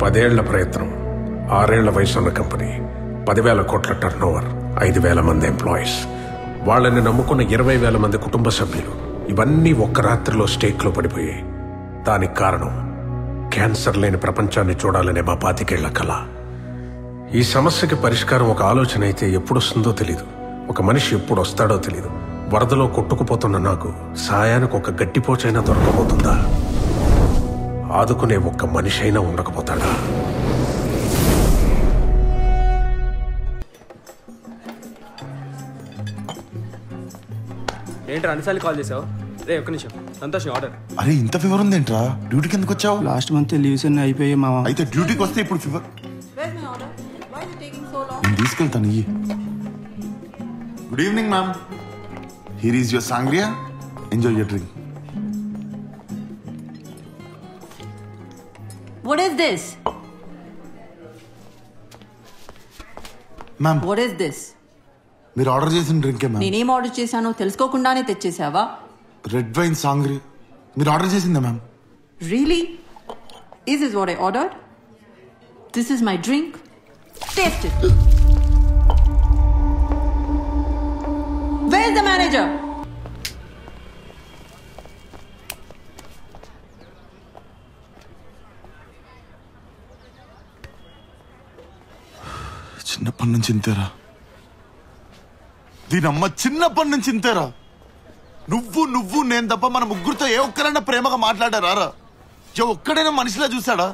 10 ఏళ్ల ప్రయత్నం, 6 ఏళ్ల వయసున్న కంపెనీ, 10,000 కోట్ల టర్నోవర్, 5,000 మంది ఎంప్లాయీస్, వాళ్ళని నమ్ముకున్న 20,000 మంది కుటుంబ సభ్యులు, ఇవన్నీ ఒక్క రాత్రిలో స్టేక్లో పడిపోయాయి. దానికి కారణం క్యాన్సర్ లేని ప్రపంచాన్ని చూడాలనే మా 25 ఏళ్ల కళ. ఈ సమస్యకి పరిష్కారం ఒక ఆలోచన అయితే ఎప్పుడొస్తుందో తెలీదు, ఒక మనిషి ఎప్పుడు వస్తాడో తెలీదు. వరదలో కొట్టుకుపోతున్న నాకు సాయానికి ఒక గట్టిపోచైనా దొరకబోతుందా? ఆదుకునే ఒక్క మనిషి అయినా ఉండకపోతాడా? ఏంట్రా అన్నిసార్లు కాల్ చేసావు? రే ఒక్క నిమిషం, సంతోషం ఆర్డర్. అరే ఇంత ఫీవర్ ఉంది ఏంట్రా? డ్యూటీకి ఎందుకు వచ్చావు? లాస్ట్ మంత్ లీవ్స్ అన్ని అయిపోయాయి మావా. అయితే డ్యూటీకి వస్తే ఇప్పుడు ఫీవర్ నేను తీసుకెళ్తాను. Good evening ma'am, here is your Sangria, enjoy your drink. What is this? Ma'am What is this? మీరు ఆర్డర్ చేసిన డ్రింకే మ్యామ్. నేనేం ఆర్డర్ చేశానో తెలుసుకోకుండానే తెచ్చేసావా? రెడ్ వైన్ సాంగ్రియా మీరు ఆర్డర్ చేసిందా ma'am? Really? Is this what I ordered? This is my drink. Taste it. Where is the manager? చిన్నప్పటి నుంచి ఇంతేరా, దీనమ్మ చిన్నప్పటి నుంచి ఇంతేరా. నువ్వు నేను తప్ప మన ముగ్గురితో ఏ ఒక్కరైనా ప్రేమగా మాట్లాడారా? ఏ ఒక్కడైనా మనిషిలా చూసాడా?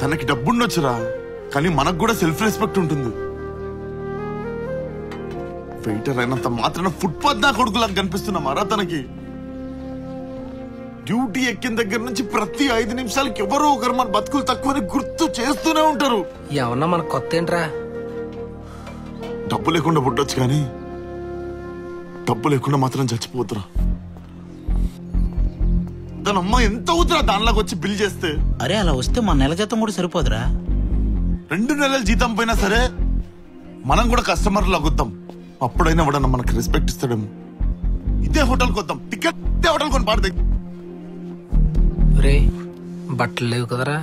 తనకి డబ్బుండొచ్చురా, కానీ మనకు కూడా సెల్ఫ్ రెస్పెక్ట్ ఉంటుంది. వెయిటర్ అయినంత మాత్రాన ఫుట్పాత్ నా కొడుకులాగా కనిపిస్తున్నామారా తనకి? డ్యూటీ ఎక్కిన దగ్గర నుంచి ప్రతి 5 నిమిషాలకి ఎవరో ఒకరు మన బతుకులు తక్కువని గుర్తు చేస్తూనే ఉంటారు. ఏమన్నా మన కొత్త ఏంట్రా? డబ్బు లేకుండా పుట్టొచ్చు కానీ డబ్బు లేకుండా మాత్రం చచ్చిపోతురా. తన అమ్మ ఎంత అవుతురా దానిలాగా వచ్చి బిల్ చేస్తే? అరే అలా వస్తే మన నెల జీతం కూడా సరిపోదురా. 2 నెలల జీతం పోయినా సరే మనం కూడా కస్టమర్లు అగుద్దాం. అప్పుడైనా కూడా మనకు రెస్పెక్ట్ ఇస్తాడేమో. ఇదే హోటల్కి వద్దాం, టికెట్ ఇదే హోటల్ కొని పాడదే. రే బట్టలు లేవు కదరా?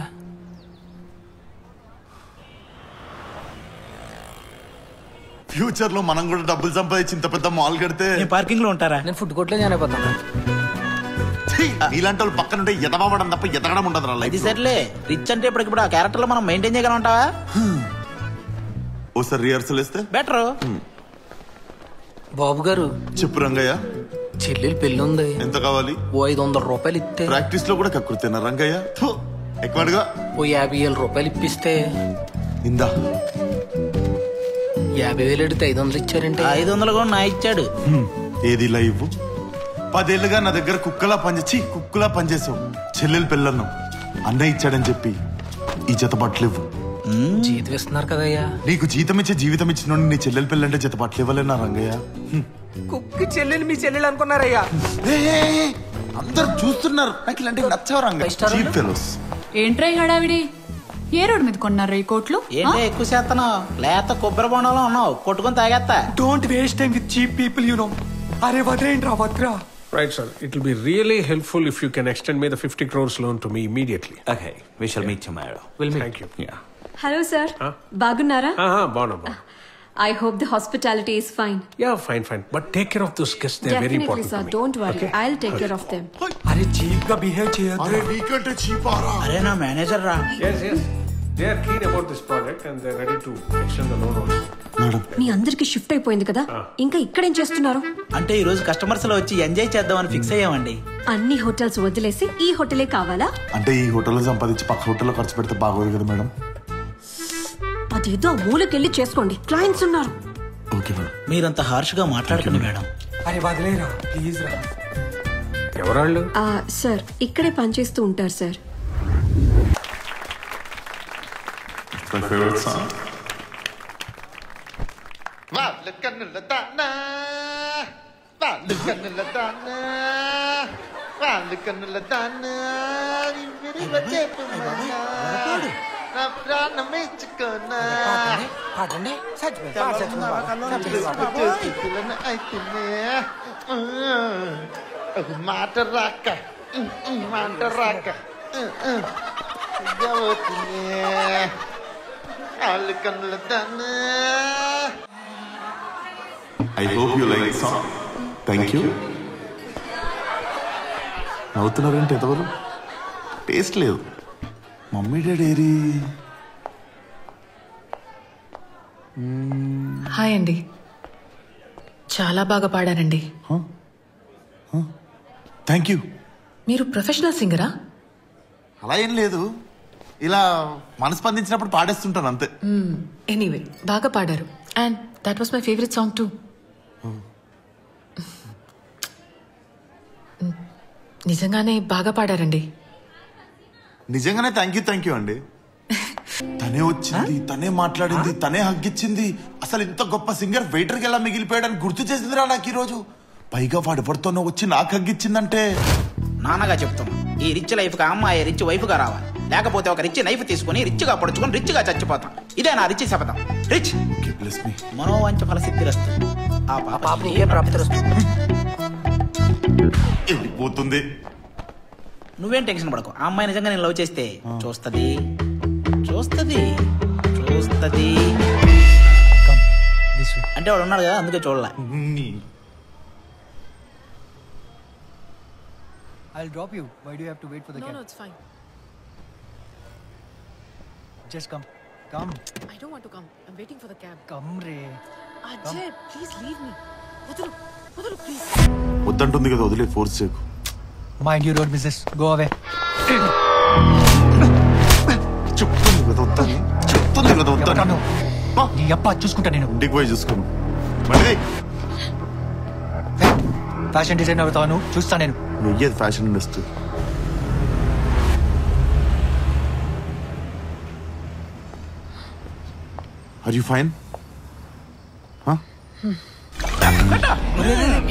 ఫ్యూచర్ లో మనం కూడా డబ్బులు సంపాదించి ఇంత పెద్ద మాల్ కడితే పార్కింగ్ లో ఉంటారా? నేను ఫుడ్ కోర్ట్లో జాయిన్ అయిపోతాను. ఇలాంటి వాళ్ళు పక్కన ఉంటే ఎదవడం తప్ప ఎదగడం ఉండదు. అది సర్లే, రిచ్ అంటే ఇప్పుడు ఆ క్యారెక్టర్ లో మనం మెయింటైన్ చేయగలం ఉంటావా? ఓసారి రిహర్సల్ వేస్తే బెటర్. బాబు గారు చెప్పు రంగయ్య. చెల్లెలు పెళ్లి ఉంది, ఎంత కావాలి? ఓ 500 రూపాయలు ఇస్తే. ప్రాక్టీస్ లో కూడా కక్కుర్తేనా రంగయ్య? ఎక్కువగా ఓ 50,000 రూపాయలు ఇప్పిస్తే. ఇందా 50,000 అడిగితే 500 ఇచ్చారంటే 500 కూడా నా ఇచ్చాడు. ఏది ఇలా ఇవ్వు. 10 ఏళ్ళుగా నా దగ్గర కుక్కలా పనిచేసావు. చెల్లెలు పెళ్ళన్నావు, అన్నయ్య ఇచ్చాడని చెప్పి ఈ జత బట్టలు ఇవ్వు. జీతం ఇస్తున్నారు కదయ్యా. నీకు జీతం ఇచ్చే జీవితం ఇచ్చిన నీ చెల్లెలు పెళ్ళంటే జత బట్టలు ఇవ్వలేనా రంగయ్య? కుక్కి చెల్లెలు మీ చెల్లెలు అనుకున్నారయ్యా. అందరు చూస్తున్నారు, నాకు ఇలాంటివి నచ్చవు రంగయ్య. Cheap fellows. ఏంట్రై హడావిడి? ఏ రోడ్ మీద కొన్నారు ఈ కోట్లు? ఏంటి ఎక్కువ చేస్తాను? లేత కొబ్బరి బొండంలో ఉన్నావు, కొట్టుకొని తాగేస్తా. Don't waste time with cheap people, you know. అరే వద్రేంట్రా వద్రా. Right, sir. It will be really helpful if you can extend me the 50 crores loan to me immediately. Okay, we shall meet tomorrow. We'll meet. Thank you. Yeah. Hello, sir. Bagunnara? Bonaba. I hope the hospitality is fine. Yeah, fine. But take care of those guests. They're very important. Definitely, sir. Don't worry. Okay? I'll take care of them. అరే cheap గా behave చేయొద్దు. అరే నీకంటే చీపారా? అరే నా manager రా. Yes. They are keen about this project and they're ready to extend the loan also. Madam, మీ అందరికి షిఫ్ట్ అయిపోయింది కదా, ఇంకా ఇక్కడేం చేస్తున్నారు? అంటే ఈ రోజు కస్టమర్స్ లో వచ్చి ఎంజాయ్ చేద్దామని ఫిక్స్ అయ్యామండి. అన్ని హోటల్స్ వదిలేసి ఈ హోటలే కావాలా? అంటే ఈ హోటల్లో సంపాదించి పక్క హోటల్లో ఖర్చు పెడితే బాగోదు కదా మేడం? అదేదో మూలకెళ్ళి చేసుకోండి, క్లయింట్స్ ఉన్నారు. Okay madam. మీరంత హార్ష్ గా మాట్లాడకండి మేడం. అరే వదిలేరా ప్లీజ్ రా. ఎవరాళ్ళు? సార్ ఇక్కడే పనిచేస్తూ ఉంటారు సార్. My favorite song. మాట రాక I hope you like the song. Thank you. నవ్వుతున్నారంటే ఎంతవరకు టేస్ట్ లేదు. మమ్మీ డాడీ హాయ్ అండి, చాలా బాగా పాడారండి. Thank you. మీరు ప్రొఫెషనల్ సింగరా? అలా ఏం లేదు, ఇలా మనస్పందించినప్పుడు పాడేస్తుంటాను అంతే. ఎనీవే బాగా పాడారు. And that was my favourite song two. నిజంగానే బాగా పాడారండి. నిజంగానే థ్యాంక్ యూ అండి. తనే వచ్చింది, తనే మాట్లాడింది, తనే హగ్గిచ్చింది. అసలు ఇంత గొప్ప సింగర్ వెయిటర్కి ఎలా మిగిలిపోయాడని గుర్తు చేసిందిరా నాకు ఈరోజు. పైగా వాడు ఎవరితోనో వచ్చి నాకు హగ్గిచ్చిందంటే. నాన్నగా చెప్తున్నా, ఈ రిచ్ లైఫ్ గా అమ్మాయి రిచ్ వైఫ్ గా రావాలి, లేకపోతే ఒక రిచ్ నైఫ్ తీసుకుని రిచ్ గా పొడుచుకొని రిచ్ గా చచ్చిపోతాం. ఇదే నా రిచ్ శపథం. రిచ్ మనోవంచ ఫలసిద్ధిరస్తు. ఆ పాప ఏ ప్రాప్తిరస్తు. వెళ్ళిపోతుంది. నువ్వేం టెన్షన్ పడకు, ఆ అమ్మాయి నిజంగా నేను లవ్ చేస్తే చూస్తది చూస్తది చూస్తది అంటే వాడు ఉన్నాడు కదా, అందుకే చూడలే. I'll drop you. Why do you have to wait for the cab? No, it's fine. Just come. Come. I don't want to come. I'm waiting for the cab. Come, Ray. Ajay, please leave me. వదలు please. వద్దంటుంది కదా, వదిలే, force చేయకు. Mind your own business. Go away. చెప్తుంది కదా వద్దని. నీ అప్ప చూసుకుంటా నేను. ఇంటికి పోయి చూసుకోను. మళ్ళీ ఫ్యాషన్ డిజైన్ అవుతాను, చూస్తా నేను. వెయ్యేది fashion industry. Are you fine?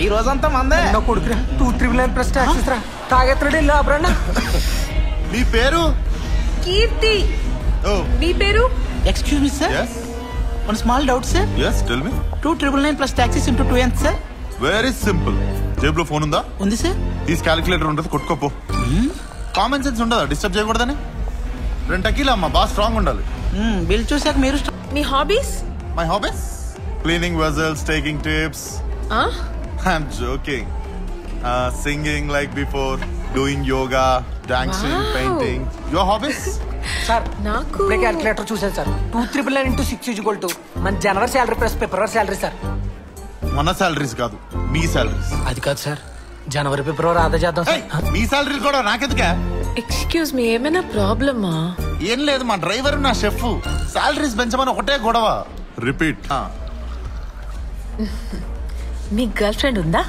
ఈ రోజంతా మందే. కొడుకురా 299+ టాక్సెస్ రా. తాగెత్తడే లాబ్రన్నా. మీ పేరు? కీర్తి. మీ పేరు? Excuse me sir, one small doubt sir. yes tell me. 299+ taxes into 2 ఎంత సార్? Very simple. జేబులో ఫోన్ ఉందా? ఉంది సార్. తీసి క్యాలిక్యులేటర్ ఉంటుంది, కొట్టుకోపో. కామన్ సెన్స్ ఉండదా డిస్టర్బ్ చేయకూడదని? 2 టకీలా అమ్మా, బాగా స్ట్రాంగ్ ఉండాలి. బిల్ చూసాక మీరు మీ hobbies? My hobbies cleaning vessels, taking tips. I'm joking. Singing like before, doing yoga, dancing, painting. Your hobbies? Sir నాకు ఇప్పుడే క్యాలిక్యులేటర్ చూసాను సార్. 299 into 6 = మన జనవరి శాలరీ ప్లస్ ఫిబ్రవరి శాలరీ సార్. మన సాలరీస్ కాదు, మీ సాలరీస్. అది కాదు సార్, జనవరి ఫిబ్రవరి ఆదా చేద్దాం సార్. మీ సాలరీలు కూడా నాకెందుకే? ఎక్స్క్యూజ్ మీ, ఏమైనా ప్రాబ్లమా? ఏం లేదు, మా డ్రైవర్ నా షెఫ్ సాలరీస్ పెంచమని ఒకటే గొడవ. రిపీట్. మీ గర్ల్ ఫ్రెండ్ ఉందా?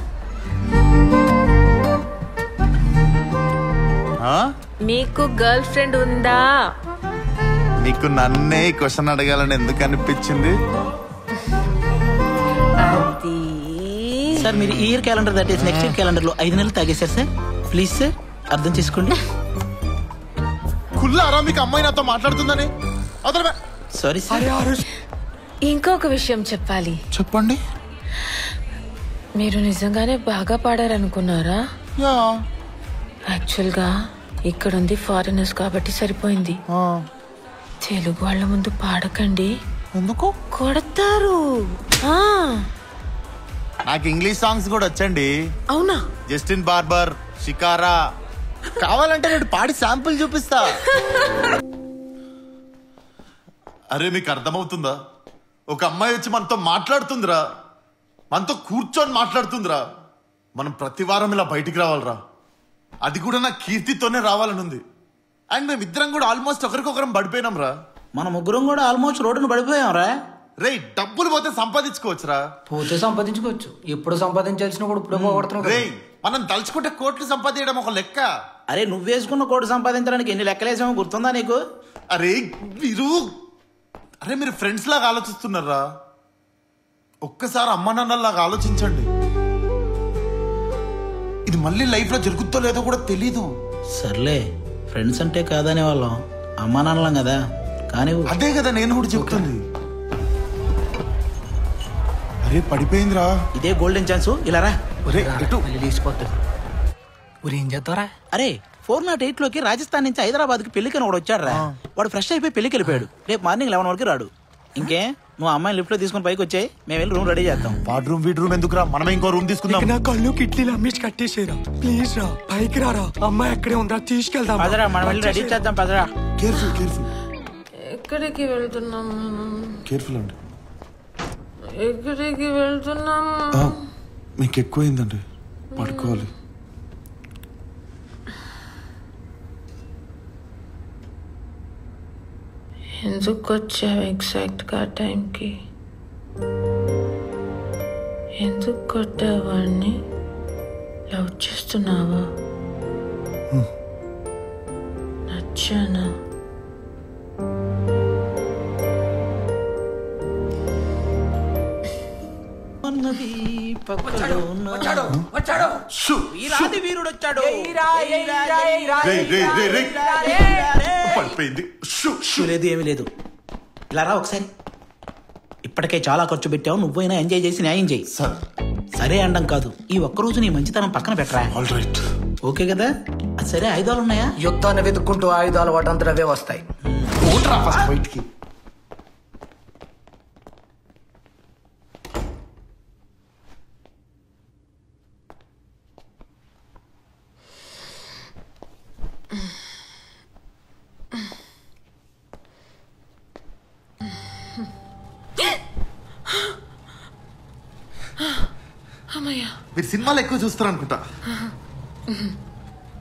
మీకు గర్ల్ ఫ్రెండ్ ఉందా? నీకు నన్నే క్వశ్చన్ అడగాలని ఎందుకు అనిపించింది? సార్ మీరు ఇయర్ క్యాలెండర్ దాటేసి నెక్స్ట్ ఇయర్ క్యాలెండర్ లో 5 నెలలు తాగేశారు సార్. ప్లీజ్ సార్ అర్థం చేసుకోండి. కుల్లారా మీకు అమ్మాయి నాతో మాట్లాడుతుందని? Sorry sir. ఇంకొక విషయం చెప్పాలి. చెప్పండి. మీరు నిజంగానే బాగా పాడారనుకున్నారా? యాక్చువల్గా ఇక్కడ ఉంది ఫారినర్స్ కాబట్టి సరిపోయింది. తెలుగు వాళ్ళ ముందు పాడకండి. ఎందుకు? కొడతారు. నాకు ఇంగ్లీష్ సాంగ్స్ కూడా వచ్చండి. అవునా? Justin barber, shikara. కావాలంటే నేను పాడి శాంపుల్ చూపిస్తా. అరే మీకు అర్థమవుతుందా? ఒక అమ్మాయి వచ్చి మనతో మాట్లాడుతుందిరా, మనతో కూర్చొని మాట్లాడుతుందిరా. మనం ప్రతి వారం ఇలా బయటికి రావాలరా. అది కూడా నా కీర్తితోనే రావాలని ఉంది. అండ్ మేమిద్దరం కూడా ఆల్మోస్ట్ ఒకరికొకరం పడిపోయినాం రా. మన ముగ్గురం కూడా ఆల్మోస్ట్ రోడ్డును పడిపోయాం రా. రే డబ్బులు పోతే సంపాదించుకోవచ్చురా. పోతే సంపాదించుకోవచ్చు, ఎప్పుడు సంపాదించాల్సినప్పుడు ఇప్పుడు పోగొడుతున్నావు. రే మనం తలుచుకుంటే కోట్లు సంపాదించడం ఒక లెక్క. అరే నువ్వు వేసుకున్న కోటి సంపాదించడానికి ఎన్ని లెక్కలేసామో గుర్తుందా నీకు? అరే మీరు ఫ్రెండ్స్ లాగా ఆలోచిస్తున్నారా? ఒక్కసారి అమ్మ నాన్నలాగా ఆలోచించండి. ఇది మళ్ళీ లైఫ్ లో జరుగుతుందో లేదో కూడా తెలీదు. సర్లే, ఫ్రెండ్స్ అంటే కాదనే వాళ్ళం, అమ్మా నాన్నలం కదా. కానీ అదే కదా నేను కూడా చెప్తుంది. అరే పడిపోయిందిరా. ఇదే గోల్డెన్ ఛాన్స్, ఇలా రా. తీసిపోతుంది. ఏం చేస్తారా? అరే 408 లోకి రాజస్థాన్ నుంచి హైదరాబాద్ కి పెళ్లికని వాడు వచ్చాడు రా. వాడు ఫ్రెష్ అయిపోయి పెళ్లికి వెళ్ళిపోయాడు. రేపు మార్నింగ్ 11 వరకు రాడు. ఇంకే నువ్వు అమ్మాయిని లిఫ్ట్ లో తీసుకుని పైకి వచ్చాయి, మేము వెళ్ళి రూమ్ రెడీ చేద్దాం. వాడ్ రూమ్ వీడ్ రూమ్ ఎందుకురా, మనమే ఇంకో రూమ్ తీసుకుందాం. నా కళ్ళు కిట్లీలు అమ్మేసి కట్టేసేరా. ప్లీజ్ రా, పైకి రారా. అమ్మాయి అక్కడే ఉందా, తీసుకెళ్దాం. పదరా, మనం వెళ్ళి రెడీ చేద్దాం. పదరా. Careful careful. ఎక్కడికి వెళ్తున్నాం? కేర్ఫుల్ అండి. ఎక్కడికి వెళ్తున్నాం? మీకు ఎక్కువైందండి, పడుకోవాలి. ఎందుకు వచ్చావు ఎగ్జాక్ట్ గా టైంకి? ఎందుకు కొట్టావాడిని? లవ్ చేస్తున్నావా? నచ్చానా? వీరుడు వచ్చాడు. లేదు, ఏమీ లేదు. ఇలా రా ఒకసారి. ఇప్పటికే చాలా ఖర్చు పెట్టావు, నువ్వైనా ఎంజాయ్ చేసి న్యాయం చేయి. సరే అండం కాదు, ఈ ఒక్కరోజు నీ మంచితనం పక్కన పెట్టరా. ఓకే కదా? సరే, ఆయుధాలు ఉన్నాయా? యుద్ధాన్ని వెతుక్కుంటూ ఆయుధాలు వాటంతా అవే వస్తాయి. బయటికి మీరు సినిమాలు ఎక్కువ చూస్తారు అనుకుంటా.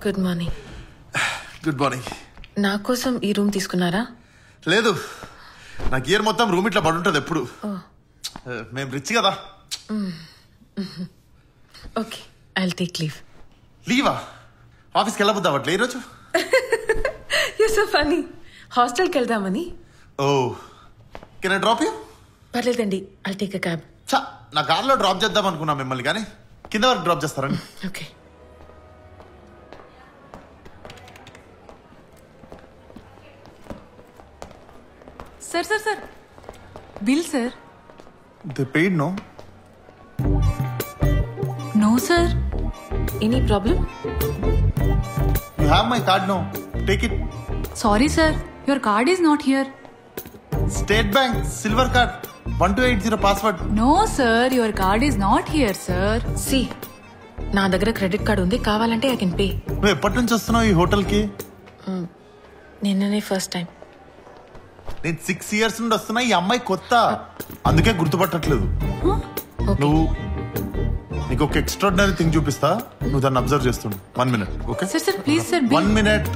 Good morning. Good morning. నా కోసం ఈ రూమ్ తీసుకున్నారా? లేదు, నా గియర్ మొత్తం రూమ్ ఇట్లా పడుంటది ఎప్పుడు. మేము రిచ్ కదా. Okay, I'll take leave. లీవా? ఆఫీస్కి వెళ్ళబోద్దా అట్లా ఈరోజు? You so funny. హాస్టల్కి వెళ్దామని. Oh, can I drop you? పర్లేదండి, ఐల్ టేక్ అ క్యాబ్. నా కార్లో డ్రాప్ చేద్దాం అనుకున్నా మిమ్మల్ని, కానీ కింద వరకు డ్రాప్ చేస్తారండి. Okay. Sir sir sir, bill sir. They paid no? No sir. Any problem? You have my card no, take it. Sorry sir, your card is not here. State bank silver card 1280 password. No sir, your card is not here sir. See, నా దగ్గర credit card ఉంది, కావాలంటే I can pay. నువ్వు ఎప్పటి నుంచి వస్తున్నావు ఈ హోటల్కి? నిన్ననే ఫస్ట్ టైం. నేను 6 years నుండి వస్తున్నా. ఈ అమ్మాయి కొత్త, అందుకే గుర్తుపట్టట్లేదు. నువ్వు నీకు ఒక ఎక్స్ట్రాడినరీ థింగ్ చూపిస్తా, నువ్వు దాన్ని అబ్జర్వ్ చేస్తుండు. 1 minute. Okay sir sir please sir. 1 minute.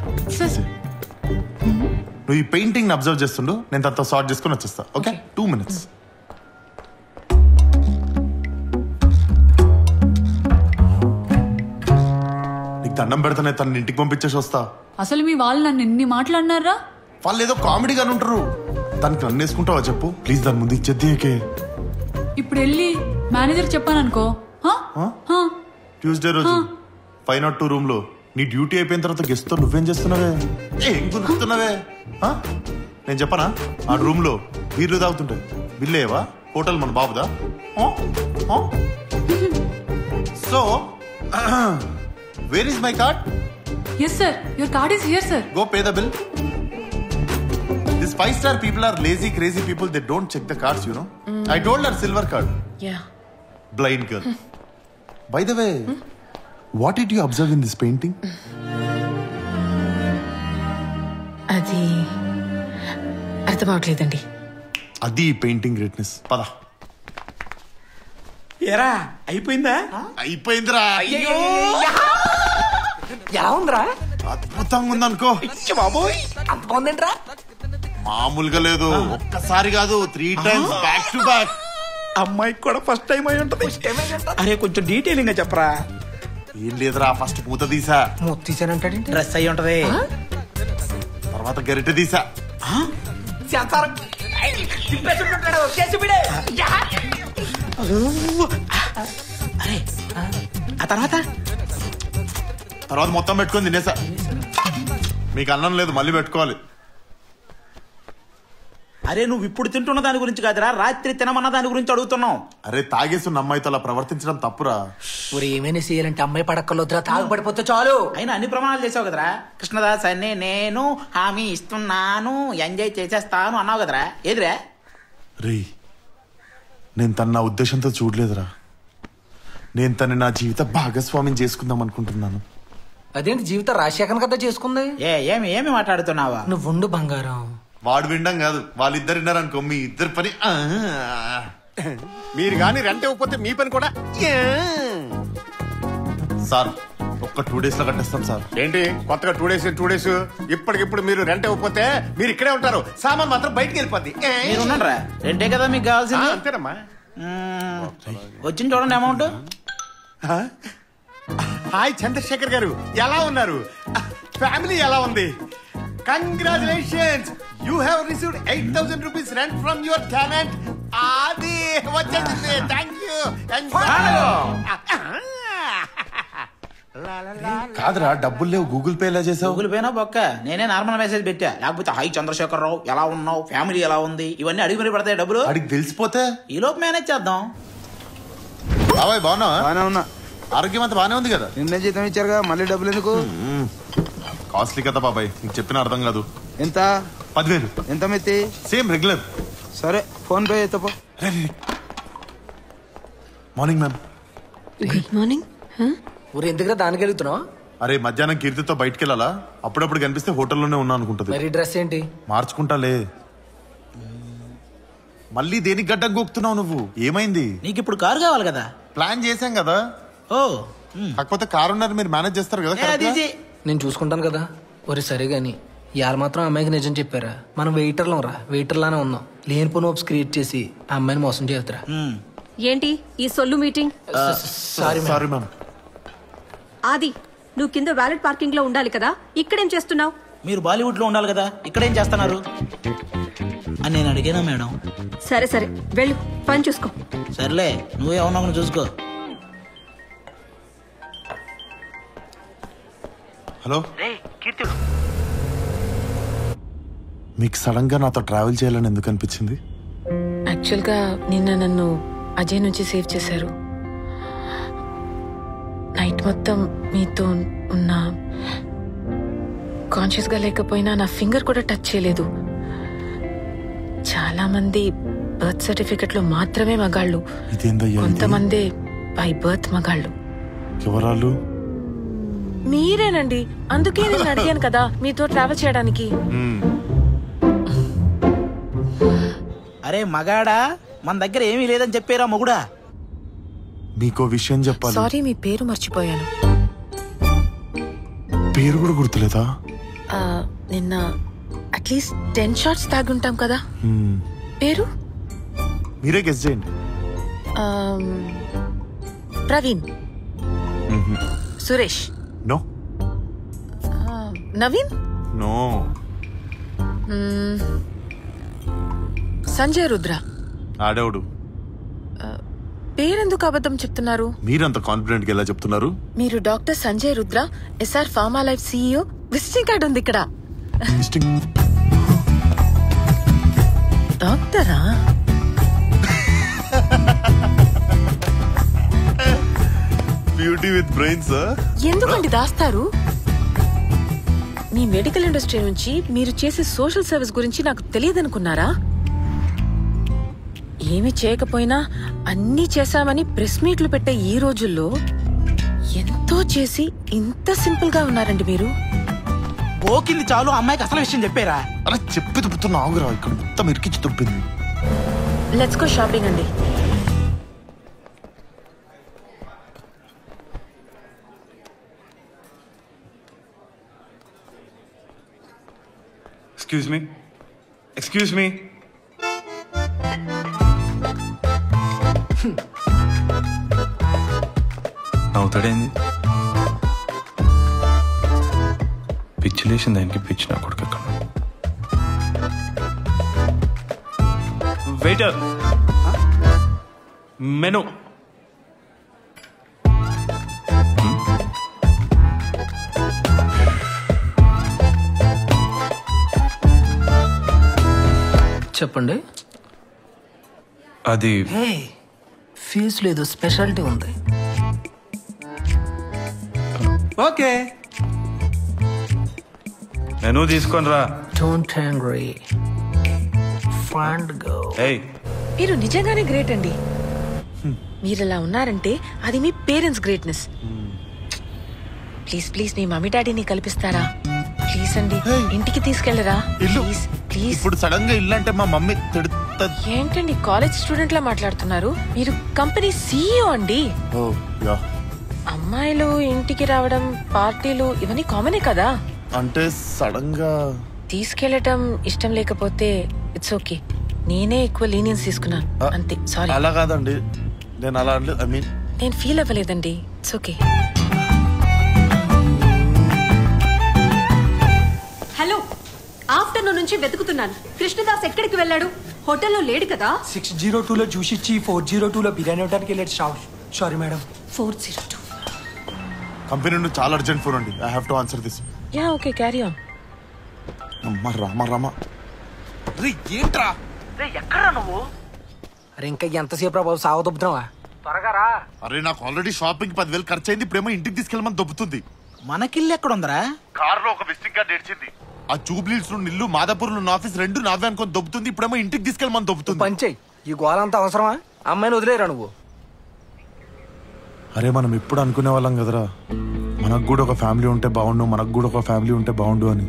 నువ్వు ఈ పెయింటింగ్ అబ్జర్వ్ చేస్తుండు, నేను తనతో సార్ట్ చేసుకుని వచ్చేస్తా. Okay, 2 minutes. నీకు దండం పెడతానే, తన ఇంటికి పంపించేసి వస్తా. అసలు మీ వాళ్ళు నన్ను ఎన్ని మాట్లాడినారా? వాళ్ళు ఏదో కామెడీగానే ఉంటారు. దానికి నన్ను వేసుకుంటావా చెప్పు ప్లీజ్? దాని ముందు ఇచ్చేద్దే. ఇప్పుడు వెళ్ళి మేనేజర్ చెప్పాను అనుకో. ట్యూస్డే రోజు 502 రూమ్ లో నీ డ్యూటీ అయిపోయిన తర్వాత గెస్ట్ తో నువ్వేం చేస్తున్నావే? ఏం గుర్తున్నావే? నేను చెప్పనా, ఆ రూమ్ లో బీర్లు తాగుతుంటాయి. బిల్లేవా? హోటల్ మన బాబుదా? So where is my card? Yes sir, your card is here sir. Go pay the bill. These 5-star people are lazy, crazy people. They don't check the cards, you know. I told her silver card. Yeah. Blind girl. By the way, what did you observe in this painting? అది అర్థం అవట్లేదండి. అది painting greatness. పద. ఏరా అయిపోయిందా? అయిపోయిందిరా. ఎలా ఉందిరా? అద్భుతంగా ఉందనుకో. బాబోయ్, అంత బాగుందేంట్రా? మామూలుగా లేదు, ఒక్కసారి కాదు 3 times బ్యాక్ టు బ్యాక్. అమ్మాయికి కూడా ఫస్ట్ టైం అయి ఉంటది. అరే కొంచెం డీటెయిలింగ్ గా చెప్పరా. ఏం లేదురా, ఫస్ట్ మూత తీసా. మూత తీసానంటాడు. డ్రెస్ అయి ఉంటది. తర్వాత గరిటె తీసా. అరే ఆ తర్వాత మొత్తం పెట్టుకొని తినేసా. మీకు అన్నం లేదు, మళ్ళీ పెట్టుకోవాలి. అరే నువ్వు ఇప్పుడు తింటున్న దాని గురించి కాదురా, రాత్రి తినమన్న దాని గురించి అడుగుతున్నావు. అరే తాగేస్తున్న అమ్మాయితో అలా ప్రవర్తించడం తప్పురా. ఊరు ఏమైనా చేయాలంటే అమ్మాయి పడక్కర్లొద్దురా, తాగుపడిపోతే చాలు. అయినా అన్ని ప్రమాణాలు చేసావు కదరా. కృష్ణదాస్ అన్ని నేను హామీ ఇస్తున్నాను, ఎంజాయ్ చేసేస్తాను అన్నావు కదరా. ఏదిరా? రే నేను తన నా ఉద్దేశంతో చూడలేదురా. నేను తన నా జీవిత భాగస్వామ్యం చేసుకుందాం అనుకుంటున్నాను. అదేంటి జీవితం రాజశేఖర్ కదా చేసుకుంది? ఏమి మాట్లాడుతున్నావా? నువ్వు ఉండు బంగారం. వాడు వినడం కాదు, వాళ్ళిద్దరు విన్నారనుకో మీ ఇద్దరు పని. మీరు గాని రెంట్ ఇవ్వకపోతే మీ పని కూడా. సార్ ఒక్క 2 days లో కట్టేస్తాం సార్. ఏంటి కొత్తగా 2 days ఇప్పటికిప్పుడు మీరు రెంట్ ఇవ్వకపోతే మీరు ఇక్కడే ఉంటారు, సామాన్ మాత్రం బయటికి వెళ్ళిపోద్ది. మీరు ఉన్నారా? రెంటే కదా మీకు కావాల్సింది. అంతేనమ్మా. వచ్చింది చూడండి అమౌంట్. హాయ్ చంద్రశేఖర్ గారు, ఎలా ఉన్నారు? ఫ్యామిలీ ఎలా ఉంది? Congratulations, you have received 8,000 rupees rent from your tenant. అది వచ్చేసింది. Thank you. కాదురా, డబ్బులు లేవు, గూగుల్ పే ఎలా చేసావు? గూగుల్ పేనా బొక్క, నేనే నార్మల్ మెసేజ్ పెట్టా. లేకపోతే హై చంద్రశేఖర్ రావు ఎలా ఉన్నావు, ఫ్యామిలీ ఎలా ఉంది, ఇవన్నీ అడిగి మరి పడతాయి డబ్బులు. అడిగి తెలిసిపోతే ఈ లోపు మేనేజ్ చేద్దాం. బాబాయ్ బాగున్నావా? బానే ఉన్నా. ఆరోగ్యం అంతా బానే ఉంది కదా? నిన్నే జీతం ఇచ్చారుగా, మళ్ళీ డబ్బులు ఎందుకు? కాస్ట్లీ కదా బాబాయ్, నీకు చెప్పిన అర్థం కాదు. ఎంత? 10,000. ఎంత మెత్తి? Same regular. సరే ఫోన్ పే చేస్తా. Morning ma'am. Good morning. ఊరు ఎందుకు దానికి వెళ్తున్నావు? అరే మధ్యాహ్నం కీర్తితో బయటికి వెళ్ళాలా, అప్పుడప్పుడు కనిపిస్తే హోటల్లోనే ఉన్నా అనుకుంటది. మరి డ్రెస్ ఏంటి? మార్చుకుంటాలే. మళ్ళీ దేనికి గడ్డం గోక్తున్నావు నువ్వు? ఏమైంది? నీకు ఇప్పుడు కారు కావాలి కదా? ప్లాన్ చేశాం కదా. ఓ కాకపోతే కారు ఉన్నారు, మీరు మేనేజ్ చేస్తారు కదా. నేను చూసుకుంటాను కదా. ఒరే సరే గాని యారు మాత్రం అమ్మాయికి నిజం చెప్పారా? మనం వెయిటర్లం రా, వెయిటర్లానే ఉన్నాం. లేనిపోని హోప్స్ క్రియేట్ చేసి ఆ అమ్మాయిని మోసం చేద్దురా. ఏంటి ఈ సొల్లు మీటింగ్? Sorry ma'am. ఆది, నువ్వు కింద వ్యాలెట్ పార్కింగ్ లో ఉండాలి కదా, ఇక్కడేం చేస్తున్నావు? మీరు బాలీవుడ్ లో ఉండాలి కదా, ఇక్కడేం చేస్తున్నారు అని నేను అడిగానా మేడం? సరే సరే వెళ్ళు, పని చూసుకో. సర్లే, నువ్వేమన్నా చూసుకో. హలో మీకు సడన్ గా నాతో ట్రావెల్ చేయాలని ఎందుకు అనిపించింది? యాక్చువల్గా నిన్న నన్ను అజయ్ నుంచి సేవ్ చేశారు. నైట్ మొత్తం మీతో ఉన్న, కాన్షియస్గా లేకపోయినా నా ఫింగర్ కూడా టచ్ చేయలేదు. చాలా మంది బర్త్ సర్టిఫికెట్ లో మాత్రమే మగాళ్ళు, కొంతమంది బై బర్త్ మగాళ్ళు. ఎవరాళ్ళు? మీరేనండి, అందుకే నేను అడిగాను కదా మీతో ట్రావెల్ చేయడానికి. అరే మగాడా, మన దగ్గర ఏమీ లేదని చెప్పారా మొగుడా? మీకో విషయం చెప్పాలి. సారీ, మీ పేరు మర్చిపోయాను. పేరు కూడా గుర్తులేదా? నిన్న అట్లీస్ట్ 10 shots తాగుంటాం కదా. పేరు మీరే గెస్ చేయండి. ప్రవీణ్, సురేష్, నో. నవీన్, నో. సంజయ్ రుద్ర. ఆడేవుడు. పేరెందుకు అబద్ధం చెప్తున్నారు? మీరంత కాన్ఫిడెంట్ గా ఎలా చెప్తున్నారు? మీరు doctor Sanjay Rudra, SR pharma life CEO. Visiting card ఉంది ఇక్కడ. డాక్టరా? Beauty with brains. ఎందుకండి దాస్తారు? మీ మెడికల్ ఇండస్ట్రీ నుంచి మీరు చేసే సోషల్ సర్వీస్ గురించి నాకు తెలియదనుకున్నారా? ఏమి చేయకపోయినా అన్నీ చేశామని ప్రెస్ మీట్లు పెట్టే ఈ రోజుల్లో ఎంతో చేసి ఇంత సింపుల్ గా ఉన్నారండి మీరు. ఓకింది చాలు, అమ్మాయికి అసలు విషయం చెప్పారా? అరే చెప్పి తుప్పుతున్నా, ఆగురా, ఇక్కడ మొత్తం ఇరికించి తుప్పింది. లెట్స్ గో షాపింగ్ అండి. Excuse me. నవ్వుతాడేంది? పిచ్చి లేచిన దానికి పిచ్చి నా కొడుకు ఎక్కడ. Waiter, menu. చెప్పండి. అది ఫీజు లేదు, స్పెషాలిటీ ఉంది. ఓకే నేను తీసుకొని రా. డోంట్ యాంగ్రీ ఫ్రెండ్ గో. మీరు నిజంగానే గ్రేట్ అండి. మీరు ఇలా ఉన్నారంటే అది మీ పేరెంట్స్ గ్రేట్నెస్. ప్లీజ్ ప్లీజ్ మీ మమ్మీ డాడీని కల్పిస్తారా? ప్లీజ్ అండి, ఇంటికి తీసుకెళ్లరా? Please please. ఇప్పుడు సడన్ గా ఇల్లు అంటే మా మమ్మీ తిడుతుంది. ఏంటండి కాలేజ్ స్టూడెంట్ లా మాట్లాడుతున్నారు? మీరు కంపెనీ CEO అండి. అమ్మాయిలు ఇంటికి రావడం, పార్టీలు ఇవన్నీ కామనే కదా. అంటే సడన్ గా తీసుకెళ్లటం ఇష్టం లేకపోతే ఇట్స్ ఓకే. నేనే ఎక్కువ లీనియన్స్ తీసుకున్నాను అంతే. సారీ. అలా కాదండి, నేను అలా అంటే ఐ మీన్ నేను ఫీల్ అవ్వలేదండి. It's okay. హలో, ఆఫ్టర్నూన్ నుంచి వెతుకుతున్నాను. కృష్ణదాస్ ఎక్కడికి వెళ్ళాడు? హోటల్లో లేడు కదా. 602లో జ్యూస్ ఇచ్చి 402లో బిర్యానీ అవడానికి వెళ్ళాడు. Sorry madam. 402 కంపెనీ నుండి చాలా అర్జెంట్ ఫోన్ అండి. I have to answer this. Yeah okay, carry on. అమ్మ రామ రామ. రే ఏంట్రా? రే ఎక్కడా నువ్వు? అరే ఇంకా ఎంతసేపు రా బాబు, సాగు దొబ్బుతున్నావా? త్వరగా రా. అరే నాకు ఆల్రెడీ షాపింగ్ 10,000 ఖర్చు అయింది. ఇప్పుడేమో ఇంటికి తీసుకెళ్ళమని దొబ్బుతుంది. మనకిల్లు ఎక్కడుందరా? కార్ లో ఒక విజిటింగ్ కార్డ్ ఏడ్చింది. ఆ జూబ్లీస్ నుండి ఇల్లు, మాదాపూర్ లో ఆఫీస్ రెండు నావే అనుకొని దొబ్బుతుంది. ఇప్పుడేమో ఇంటికి తీసుకెళ్ళమని దొబ్బుతుంది. పంచే ఈ గోలంతా అవసరమా? అమ్మాయిని వదిలేరా నువ్వు? అరే మనం ఎప్పుడు అనుకునే వాళ్ళం కదరా, మనకు కూడా ఒక ఫ్యామిలీ ఉంటే బాగుండు, మనకు కూడా ఒక ఫ్యామిలీ ఉంటే బాగుండు అని.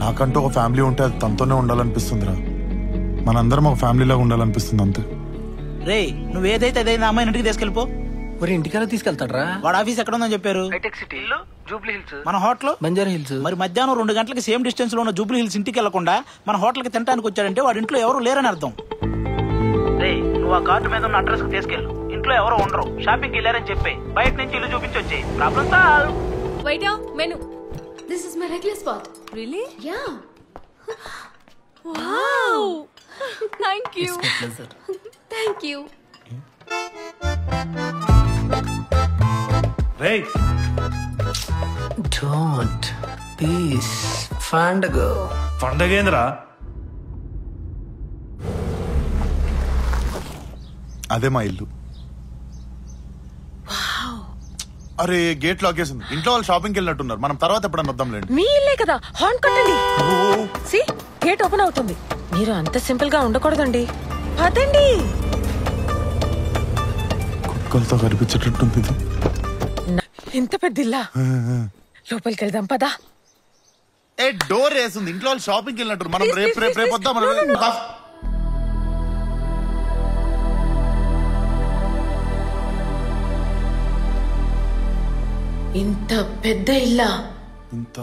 నాకంటూ ఒక ఫ్యామిలీ ఉంటే అది తనతోనే ఉండాలనిపిస్తుందిరా. మనందరం ఒక ఫ్యామిలీలాగా ఉండాలనిపిస్తుంది అంతే. రే నువ్వేదైతే అదైనా అమ్మాయిని ఇంటికి తీసుకెళ్ళిపో. మరి ఇంటికల్లా తీసుకెళ్తాడ్రా? వాడు ఆఫీస్ ఎక్కడ ఉందని చెప్పారు? Jubilee hills. మన హోటల్ బంజారా హిల్స్. మరి మధ్యాహ్నం 2 గంటలకి సేమ్ డిస్టెన్స్ లో ఉన్న జూబ్లీ హిల్స్ ఇంటికి వెళ్లకుండా మన హోటల్ కి తినడానికి వచ్చాడంటే వాడి ఇంట్లో ఎవరు లేరని అర్థం. రే నువ్వు ఆ కార్డు మీద ఉన్న అడ్రస్ కి తీసుకెళ్ళు. ఇంట్లో ఎవరు ఉండరు, షాపింగ్ కి వెళ్ళారని చెప్పి బయట నుంచి ఇల్లు చూపించి వచ్చే problem solve. Waiter, menu. This is my regular spot. Really? Yeah. Wow. Thank you. It's my pleasure. Thank you. రేయ్ డోంట్ పీస్ ఫ్రెండ్ గో. పండగేంద్రా? అదే మా ఇల్లు. అరే గేట్ లాక్ చేసింది. ఇంట్లో వాళ్ళు షాపింగ్కి వెళ్ళినట్టున్నారు. మనం తర్వాత ఎప్పుడన్నా వద్దాంలేండి. మీ ఇల్లే కదా, హార్న్ కొట్టండి. సి గేట్ ఓపెన్ అవుతుంది. మీరు అంత సింపుల్ గా ఉండకూడదండి. పదండి. కుక్కలతో కనిపించేటట్టుంది ఇది. ఇంత పెద్ద ఇల్లా? లోపలికి వెళ్దాం పదా. ఏ డోర్ వేసింది. ఇంట్లో వాళ్ళు షాపింగ్కి వెళ్ళినట్టు. మనం రేపు వద్దాం. ఇంత పెద్ద ఇల్లా? ఇంత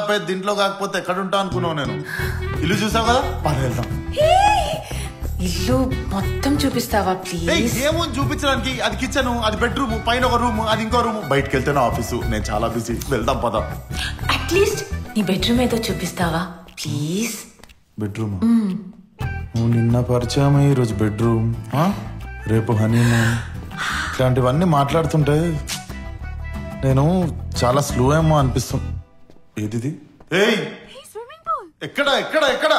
పెద్ద ఇంట్లో కాకపోతే ఎక్కడ ఉంటా అనుకున్నావు నేను. ఇల్లు చూసావు కదా, పని వెళ్దాం. ఇల్లు మొత్తం చూపిస్తావా ప్లీజ్? ఏమో చూపించడానికి. అది కిచెన్, అది బెడ్రూమ్, పైన ఒక రూమ్, అది ఇంకో రూమ్. బయటకు వెళ్తే నా ఆఫీసు. నేను చాలా బిజీ. వెళ్దాం పద. అట్లీస్ట్ నీ బెడ్రూమ్ ఏదో చూపిస్తావా ప్లీజ్? బెడ్రూమ్ నువ్వు నిన్న పరిచయం, ఈరోజు బెడ్రూమ్, రేపు హనీమూన్, ఇట్లాంటివన్నీ మాట్లాడుతుంటే నేను చాలా స్లో ఏమో అనిపిస్తుంది. ఏది? ఎక్కడ ఎక్కడ ఎక్కడ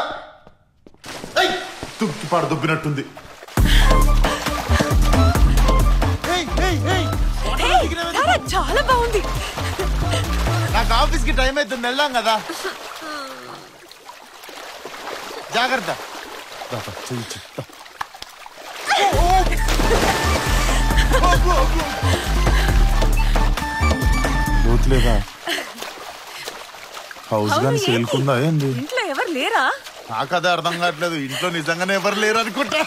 తుక్కిపాడు దుబ్బినట్టుంది. చాలా బాగుంది. నాకు ఆఫీస్ కి టైం అవుతుంది. వెళ్దాం కదా. జాగ్రత్త. లోతులేదా? హౌస్ గాని సేల్కుందా ఏంది? ఇంట్లో ఎవరు లేరా? నాకు అదే అర్థం కావట్లేదు. ఇంట్లో నిజంగానే ఎవరు లేరు అనుకుంటా.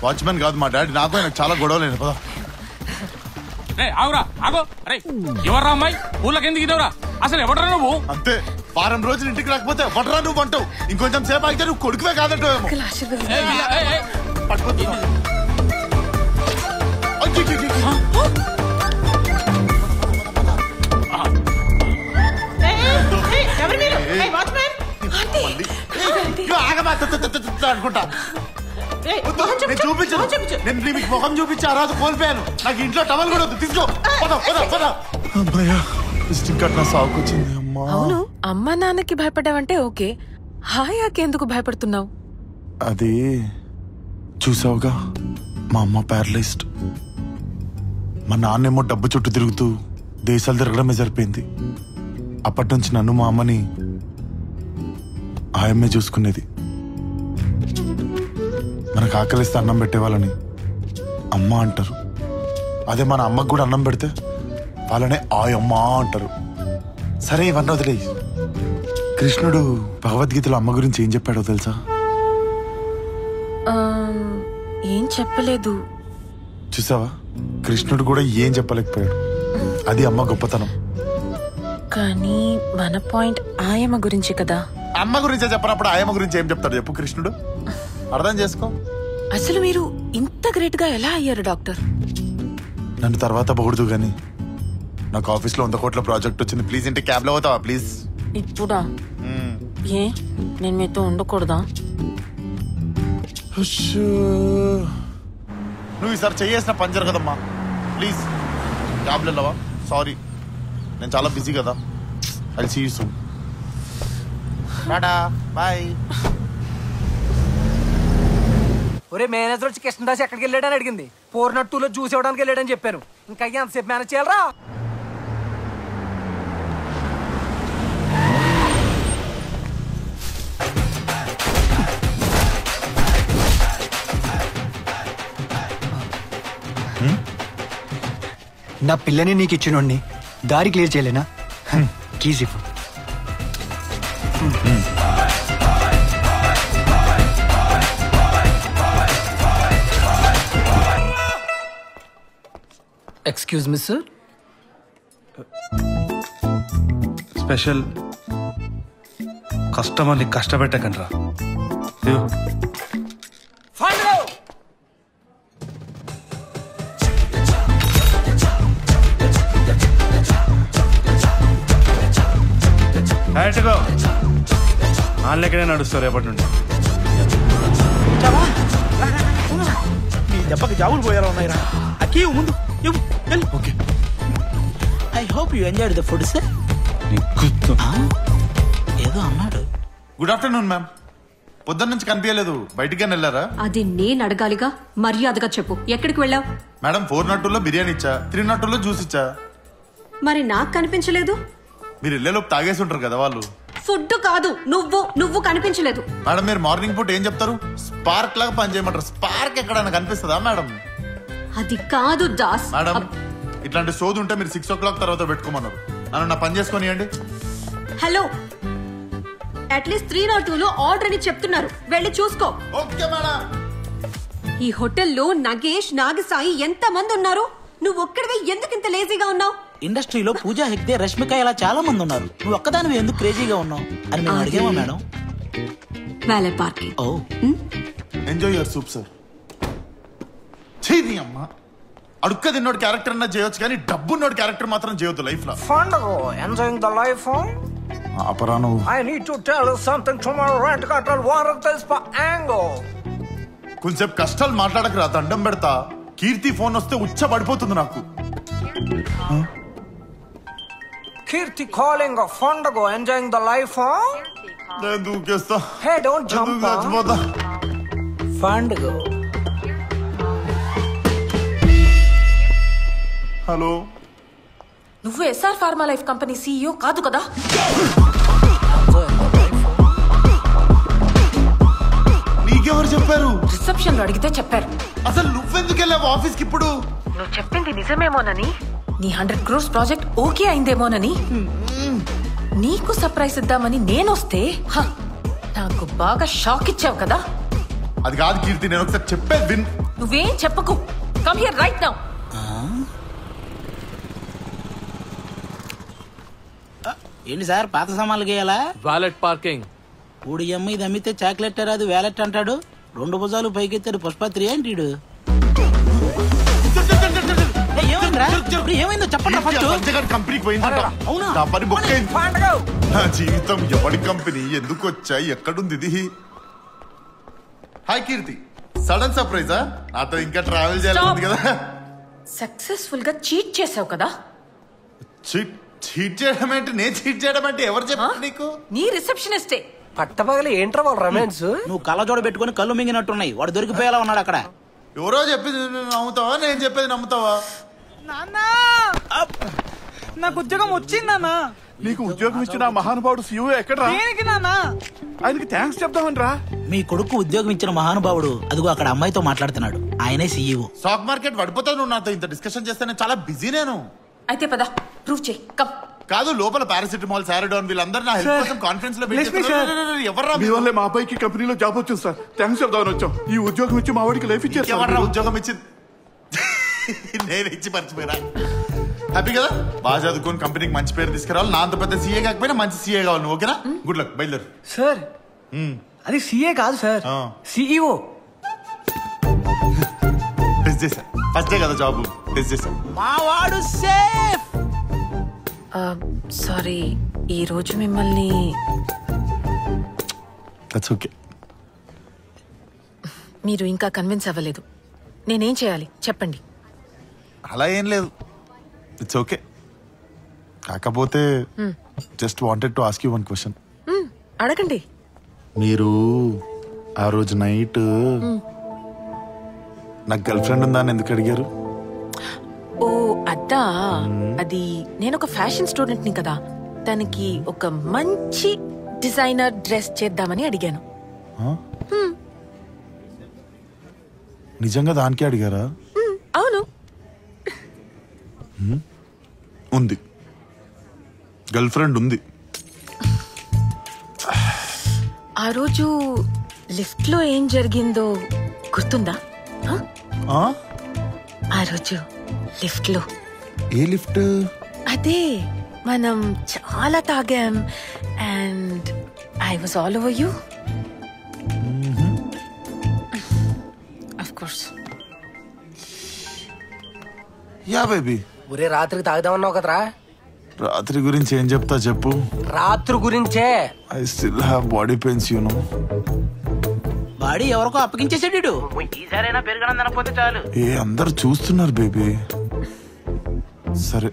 వాచ్మెన్ కాదు మా డాడీ. నాకు ఆయన చాలా గొడవలేదు. పదా ఆగురా ఆగో. అరే ఎవర్రా అమ్మాయి? ఊళ్ళకి ఎందుకు ఇదవరా? అసలు ఎవడరా నువ్వు? అంతే, వారం రోజులు ఇంటికి రాకపోతే ఎవడరా నువ్వు అంటావు. ఇంకొంచెం సేపు అయితే నువ్వు కొడుకువే కాదంటావేమో. అనుకుంటా నేను చూపించను. నేను మీకు ముఖం చూపించి ఆ రోజు కోల్పోయాను. నాకు ఇంట్లో టవల్ కూడా వద్దు. తీసుకో. సాగుకొచ్చింది. అవును, అమ్మా నాన్నకి భయపడ్డావంటే ఓకే, హాయాకి ఎందుకు భయపడుతున్నావు? అది చూసావుగా, మా అమ్మ ప్యారలైజ్డ్, మా నాన్నేమో డబ్బు చుట్టూ తిరుగుతూ దేశాలు తిరగడమే సరిపోయింది. అప్పటి నుంచి నన్ను మా అమ్మని ఆయమ్మే చూసుకునేది. మనకు ఆకలిస్తే అన్నం పెట్టేవాళ్ళని అమ్మ అంటారు. అదే మన అమ్మకు కూడా అన్నం పెడితే వాళ్ళనే ఆయమ్మ అంటారు. సరే ఇవన్నీ వదిలే. కృష్ణుడు భగవద్గీతలో అమ్మ గురించి ఏం చెప్పాడో తెలుసా? ఏం చెప్పలేదు. చూసావా, కృష్ణుడు కూడా ఏం చెప్పలేకపోయాడు. అది అమ్మ గొప్పతనం. కానీ మన పాయింట్ ఆయమ్మ గురించి కదా. అమ్మ గురించే చెప్పనప్పుడు ఆయమ్మ గురించి ఏం చెప్తాడు చెప్పు కృష్ణుడు? అర్థం చేసుకో. అసలు మీరు ఇంత గ్రేట్ గా ఎలా అయ్యారు డాక్టర్? నన్ను తర్వాత పొగడుదు గాని నాకు ఆఫీస్ లో 100 కోట్ల ప్రాజెక్ట్ వచ్చింది. ప్లీజ్ ఇంటి క్యాబ్ లో అవుతావా ప్లీజ్? ఇప్పుడా? ఏ నేను మీతో ఉండకూడదా? నువ్వు ఈసారి చేయేసిన పంచర్ కదమ్మా. ప్లీజ్ క్యాబ్ లో వెళ్ళవా? సారీ, నేను చాలా బిజీ కదా. అది see you soon. Tata bye. ఒరే మేనేజర్ వచ్చి కృష్ణదాస్ ఎక్కడికి వెళ్ళాడని అడిగింది. 402లో జ్యూస్ ఇవ్వడానికి వెళ్ళాడని చెప్పాను. ఇంకా ఎంతసేపు మేనేజ్ చేయాలరా? నా పిల్లని నీకు ఇచ్చినోడిని దారి క్లియర్ చేయలేనా? కీజ్ ఇవ్వు. Excuse me sir. స్పెషల్ కస్టమర్ని కష్టపెట్టకండి రా. వాళ్ళెక్కడే నడుస్తారు రేపటి నుండి. నీ దెబ్బకి జాబులు పోయారా ఉన్నాయిరా. అక్కీ ముందు okay. I hope you enjoyed the food sir. ఏదో అన్నాడు. Good afternoon ma'am. పొద్దున్న నుంచి కనిపించలేదు, బయటికి వెళ్ళారా? అది నేను అడగాలిగా, మర్యాదగా చెప్పు, ఎక్కడికి వెళ్ళావు? మేడం 402లో బిర్యానీ ఇచ్చా, 302లో జ్యూస్ ఇచ్చా. మరి నాకు కనిపించలేదు. మీరు వెళ్ళేలోపు తాగేసి ఉంటారు కదా వాళ్ళు. ఫుడ్ కాదు, నువ్వు కనిపించలేదు. మేడం మీరు మార్నింగ్ పూట ఏం చెప్తారు? స్పార్క్ లాగా పని చేయమంటారు. స్పార్క్ ఎక్కడైనా కనిపిస్తుందా మేడం? అది కాదు దాస్. మేడం ఇట్లాంటి సోదు ఉంటే మీరు 6 o'clock తర్వాత పెట్టుకోమన్నారు. నన్ను నా పని చేసుకొనియండి. హలో, అట్లీస్ట్ 302లో ఆర్డర్ అని చెప్తున్నారు, వెళ్ళి చూసుకో. Okay madam. ఈ హోటల్లో నగేష్, నాగసాయి ఎంత మంది ఉన్నారు? నువ్వు ఒక్కడివే ఎందుకు ఇంత లేజీగా ఉన్నావు? ఇండస్ట్రీలో పూజా హెగ్డే, రష్మిక ఇలా చాలా మంది ఉన్నారు. నువ్వు ఒక్కదానివి ఎందుకు క్రేజీగా ఉన్నావు అని మేము అడిగామా madam? Valet parking. Oh enjoy your soup sir. అమ్మ అడుక్క తిన్నోడు క్యారెక్టర్ అన్నా చేయొచ్చు కానీ డబ్బున్నోడు క్యారెక్టర్ మాత్రం చేయొద్దు లైఫ్ లో. Enjoying the life. అపరాను. I need to tell you something tomorrow. Rent కట్టాలి, వాటర్ తెలుసు యాంగో. కొంచెం కష్టాలు మాట్లాడకరా, దండం పెడతా. కీర్తి ఫోన్ వస్తే ఉచ్చ పడిపోతుంది నాకు. కీర్తి కాలింగ్ ఫండగో, ఎంజాయింగ్ ద లైఫ్. నేను దూకేస్తా. Hey don't jump. చచ్చిపోతా. ఫండగో. హలో, నువ్వు SR pharma life company CEO కాదు కదా? నీకెవరు చెప్పారు? రిసెప్షన్ లో అడిగితే చెప్పారు. అసలు నువ్వెందుకు వెళ్ళావు ఆఫీస్ కి ఇప్పుడు? నువ్వు చెప్పింది నిజమేమోనని, నీ 100 crores ప్రాజెక్ట్ ఓకే అయిందేమోనని, నీకు సర్ప్రైజ్ ఇద్దామని నేనొస్తే నాకు బాగా షాక్ ఇచ్చావు కదా. అది కాదు కీర్తి, నేను ఒకసారి చెప్పేది విన్. నువ్వేం చెప్పకు. Come here right now. ఏంటి సార్, పాత సామాన్లు గేయాలా? Valet parking. ఊడి అమ్మ ఇది అమ్మితే చాక్లెట్ రాదు, వ్యాలెట్ అంటాడు. 2 భుజాలు పైకెత్తాడు పుష్పత్రి ఏంటి? ఏమైందో చెప్పండి. కంపెనీకి పోయిందంట. నా పని బుక్ అయింది. నా జీవితం ఎవడి కంపెనీ, ఎందుకు వచ్చా, ఎక్కడుంది ఇది? హాయ్ కీర్తి, సడన్ సర్ప్రైజా? నాతో ఇంకా ట్రావెల్ చేయాలి కదా. సక్సెస్ఫుల్ గా చీట్ చేసావు కదా. చీట్ చేయడం ఏంటి? నేను చీట్ చేయడం అంటే ఎవరు చెప్పారు నీకు? నీ రిసెప్షనిస్టే. పట్టపగలి ఏంట్రా వాళ్ళ రొమాన్స్? నువ్వు కళ్ళజోడ పెట్టుకుని కళ్ళు మింగినట్టున్నాయి. వాడు దొరికిపోయేలా ఉన్నాడు అక్కడ. ఎవరో చెప్పింది నమ్ముతావా, నేను చెప్పేది నమ్ముతావా? నాకు ఉద్యోగం వచ్చిందన్నా. నీకు ఉద్యోగం ఇచ్చిన మహానుభావుడు సీఈఓ ఎక్కడ? ఆయనకి థ్యాంక్స్ చెప్తామని రా. మీ కొడుకు ఉద్యోగం ఇచ్చిన మహానుభావుడు అదిగో అక్కడ అమ్మాయితో మాట్లాడుతున్నాడు. ఆయనే సీఈఓ. స్టాక్ మార్కెట్ పడిపోతావు నువ్వు నాతో ఇంత డిస్కషన్ చేస్తే. నేను చాలా బిజీ. నేను అయితే పద ప్రూవ్ చేయి. కమ్. కాదు, లోపల పారాసిటమాల్, సారడాన్ వీళ్ళందరూ నా హెల్ప్ కోసం కాన్ఫరెన్స్ లో ఎవర్రా? మీ వల్లే మా అబ్బాయికి కంపెనీలో జాబ్ వచ్చింది సార్. థ్యాంక్స్ చెప్దామని వచ్చాం. ఈ ఉద్యోగం ఇచ్చి మా వాడికి లైఫ్ ఇచ్చారు. ఎవర్రా ఉద్యోగం ఇచ్చింది? నేను ఇచ్చి మర్చిపోయినా. హ్యాపీ కదా? బాగా చదువుకొని కంపెనీకి మంచి పేరు తీసుకురావాలి. నా అంత పెద్ద సీఏ కాకపోయినా మంచి సీఏ కావాలి. నువ్వు ఓకేనా? గుడ్ లక్, బయలుదేరు. సార్ అది సీఏ కాదు సార్, సిఇఓ. టెస్ట్ చేశా, ఫస్ట్ డే కదా జాబ్. టెస్ట్ చేశా. మా వాడు సేఫ్. సారీ, ఈ రోజు మిమ్మల్ని దట్స్ ఓకే. మీరు ఇంకా కన్విన్స్ అవ్వలేదు. నేనేం చేయాలి చెప్పండి. అలా ఏం లేదు, ఇట్స్ ఓకే. కాకపోతే just wanted to ask you one question. అడగండి. మీరు ఆ రోజు నైట్ నాకు గర్ల్ ఫ్రెండ్ ఉందా అని ఎందుకు అడిగారు? ఓ అద్దా, అది నేను ఒక ఫ్యాషన్ స్టూడెంట్ ని కదా, తనకి ఒక మంచి డిజైనర్ డ్రెస్ చేద్దామని అడిగాను. నిజంగా దానికే అడిగారా? అవును. ఉంది, గర్ల్ ఫ్రెండ్ ఉంది. ఆ రోజు లిఫ్ట్ లో ఏం జరిగిందో గుర్తుందా? ఆ రోజు లిఫ్ట్ లో. ఏ లిఫ్ట్? అదే మనం చాలా తాగాం and I was all over you. Of course. Yeah baby. ఒరే రాత్రికి తాగుదామన్నావు కదరా. రాత్రి గురించి ఏం చెప్తా చెప్పు. రాత్రి గురించే. I still have body pains you know. Body ఎవరికో అప్పగించేసాడు. ఈసారైనా పెరగనందనపోతే చాలు. ఏ అందరు చూస్తున్నారు బేబీ. సరే.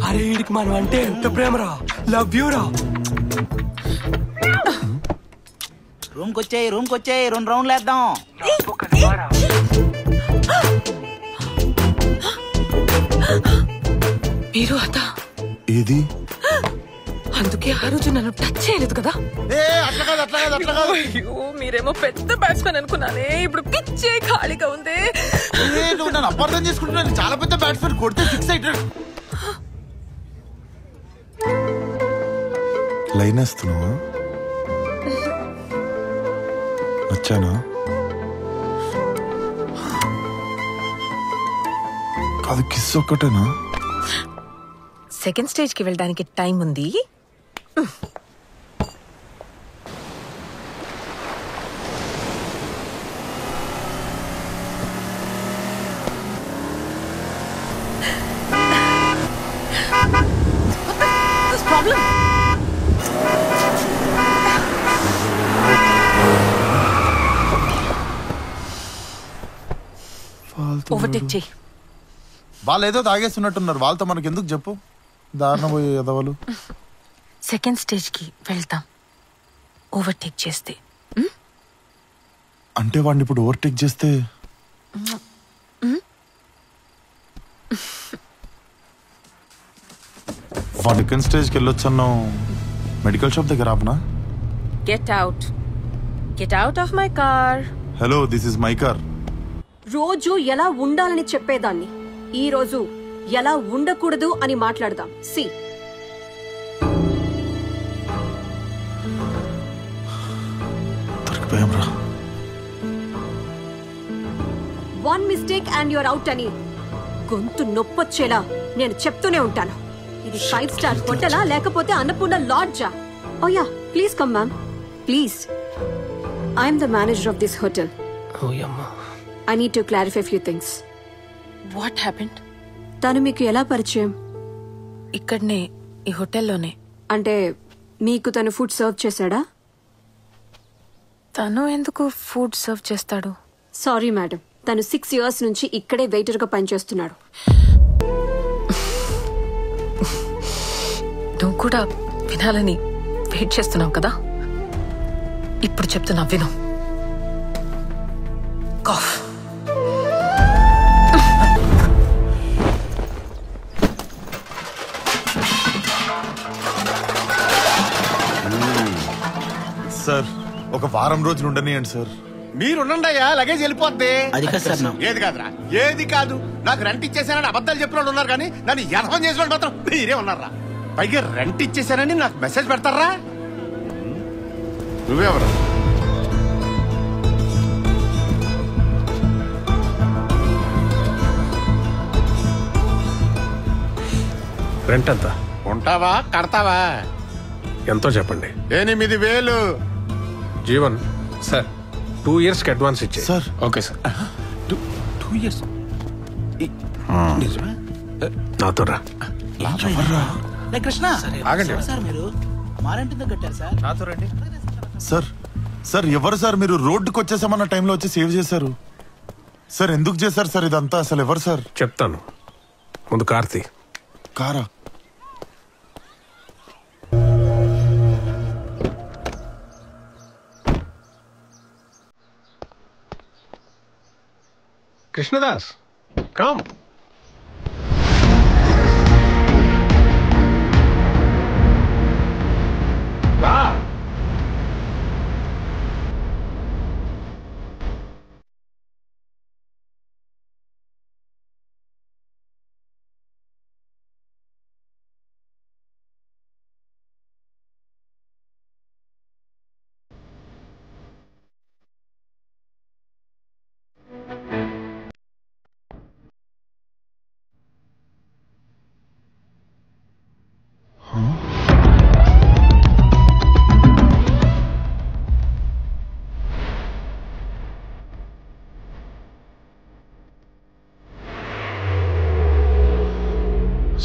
అరే వీడికి మనం అంటే ఎంత ప్రేమరా. లవ్ యూ రా. రూమ్కి వచ్చాయి, రూమ్కి వచ్చాయి. 2 రౌండ్లు వేద్దాం. మీరు అదా ఏది? అందుకే ఆ రోజు నన్ను టచ్ చేయలేదు కదా. అయ్యో, మీరేమో పెద్ద బ్యాట్స్మెన్ అనుకున్నానే. ఇప్పుడు పిచ్చే ఖాళీగా ఉంది. నువ్వు నన్ను అపార్థం చేసుకుంటున్నాను. చాలా పెద్ద బ్యాట్స్మెన్, కొడితే 6 అవుతాడు. లైన్ వేస్తున్నావా? వచ్చానా? కాదు, కిస్ ఒక్కటేనా? సెకండ్ స్టేజ్ కి వెళ్ళడానికి టైం ఉంది. ఓవర్టేక్ చేయి. వాళ్ళు ఏదో తాగేస్తున్నట్టున్నారు. వాళ్ళతో మనకి ఎందుకు చెప్పు. దారుణ పోయే ఎదవలు. సెకండ్ స్టేజ్ కి వెళ్తాం ఓవర్టేక్ చేస్తే. అంటే వాడిని ఇప్పుడు ఓవర్టేక్ చేస్తే సెకండ్ స్టేజ్కి వెళ్ళొచ్చన్నావు. మెడికల్ షాప్ దగ్గర ఆపనా? Get out. Get out of my car. Hello, this is my car. రోజు ఎలా ఉండాలని చెప్పేదాన్ని, ఈ రోజు ఎలా ఉండకూడదు అని మాట్లాడదాం. See one mistake and your out అని గొంతు నొప్పొచ్చేలా నేను చెప్తూనే ఉంటాను. ఇది 5 స్టార్ హోటలా లేకపోతే అన్నపూర్ణ లాడ్జా? Oh yeah, please come ma'am, please. I'm the manager of this hotel. I need to clarify few things. What happened? తను మీకు ఎలా పరిచయం? ఇక్కడనే, ఈ హోటల్లోనే. అంటే మీకు తను ఫుడ్ సర్వ్ చేశాడా? తను ఎందుకు ఫుడ్ సర్వ్ చేస్తాడు? సారీ మేడం, తను 6 years నుంచి ఇక్కడే వెయిటర్ గా పనిచేస్తున్నాడు. నువ్వు కూడా వినాలని వెయిట్ చేస్తున్నావు కదా, ఇప్పుడు చెప్తున్నా విను. కాఫ్. సార్ ఒక వారం రోజులు ఉండనియండి సార్. మీరుండయ్యా, లగేజ్ వెళ్ళిపోద్ది. అది కాదు సార్. ఏది కాదురా, ఏది కాదు. నాకు రెంట్ ఇచ్చేసానని అబద్ధాలు చెప్పిన వాళ్ళు ఉన్నారు, కానీ నన్ను యథం చేసిన వాళ్ళు మాత్రం మీరే ఉన్నారా? పైగా రెంట్ ఇచ్చేసానని నాకు మెసేజ్ పెడతారా? నువ్వెవరు? రెంట్ ఎంత? ఉంటావా కడతావా? ఎంతో చెప్పండి. 8,000. జీవన్ సార్ 2 years కి అడ్వాన్స్ ఇచ్చే. Sir okay sir. 2 years నాతో రా. కృష్ణ ఆగండి సార్, మీరు మారేంటిందో కట్టారు సార్. నాతో రండి. సార్ సార్ ఎవరు సార్ మీరు? రోడ్డుకి వచ్చేసామన్న టైంలో వచ్చి సేవ్ చేశారు సార్. ఎందుకు చేశారు సార్ ఇదంతా? అసలు ఎవరు సార్? చెప్తాను, ముందు కార్తీ. కారా? కృష్ణదాస్ కమ్.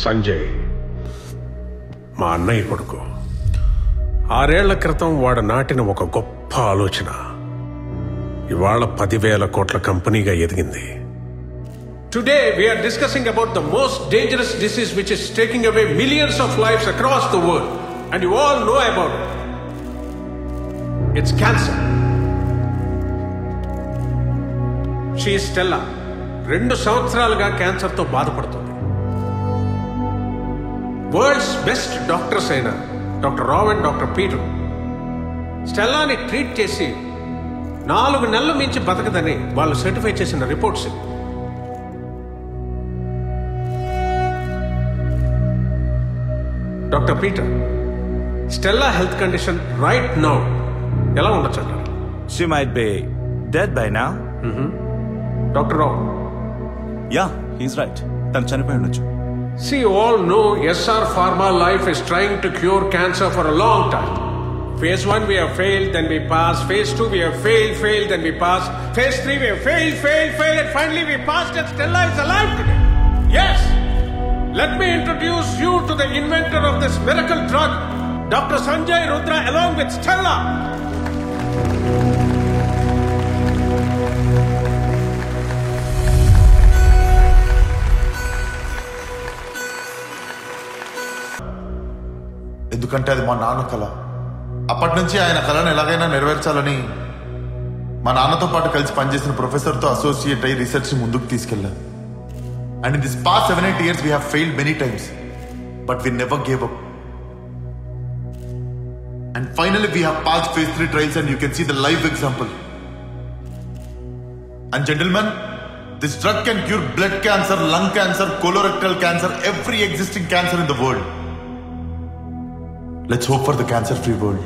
సంజయ్ మా అన్నయ్య కొడుకు. 6 ఏళ్ల క్రితం వాడు నాటిన ఒక గొప్ప ఆలోచన ఇవాళ 10,000 కోట్ల కంపెనీగా ఎదిగింది. Today we are discussing about the most dangerous disease which is taking away millions of lives across the world, and you all know about it. It's cancer. She is Stella. 2 సంవత్సరాలుగా క్యాన్సర్ తో బాధపడుతుంది. World's best doctors అయిన doctor Rao and doctor Peter స్టెల్లాని treat చేసి 4 నెలలు మించి బతకదని వాళ్ళు సర్టిఫై చేసిన reports. Doctor Peter, Stella health condition right now ఎలా ఉండొచ్చు అంటారు? She might be dead by now. Doctor Rao. Yeah, he's right. తను చనిపోయి ఉండొచ్చు. See, you all know SR Pharma Life is trying to cure cancer for a long time. Phase 1 we have failed, then we pass. Phase 2 we have failed, then we pass. Phase 3 we have failed, and finally we passed and Stella is alive today. Yes! Let me introduce you to the inventor of this miracle drug, Dr. Sanjay Rudra, along with Stella. ఎందుకంటే అది మా నాన్న కళ. అప్పటి నుంచి ఆయన కళను ఎలాగైనా నెరవేర్చాలని మా నాన్నతో పాటు కలిసి పనిచేసిన ప్రొఫెసర్తో అసోసియేట్ అయ్యి రీసెర్చ్ ముందుకు తీసుకెళ్ళా. And in this past 7-8 years we have failed many times, but we never gave up. And finally we have passed phase 3 trials, and you can see the live example. And gentlemen, this drug can cure blood cancer, lung cancer, colorectal cancer, every existing cancer in the world. Let's hope for the cancer-free world.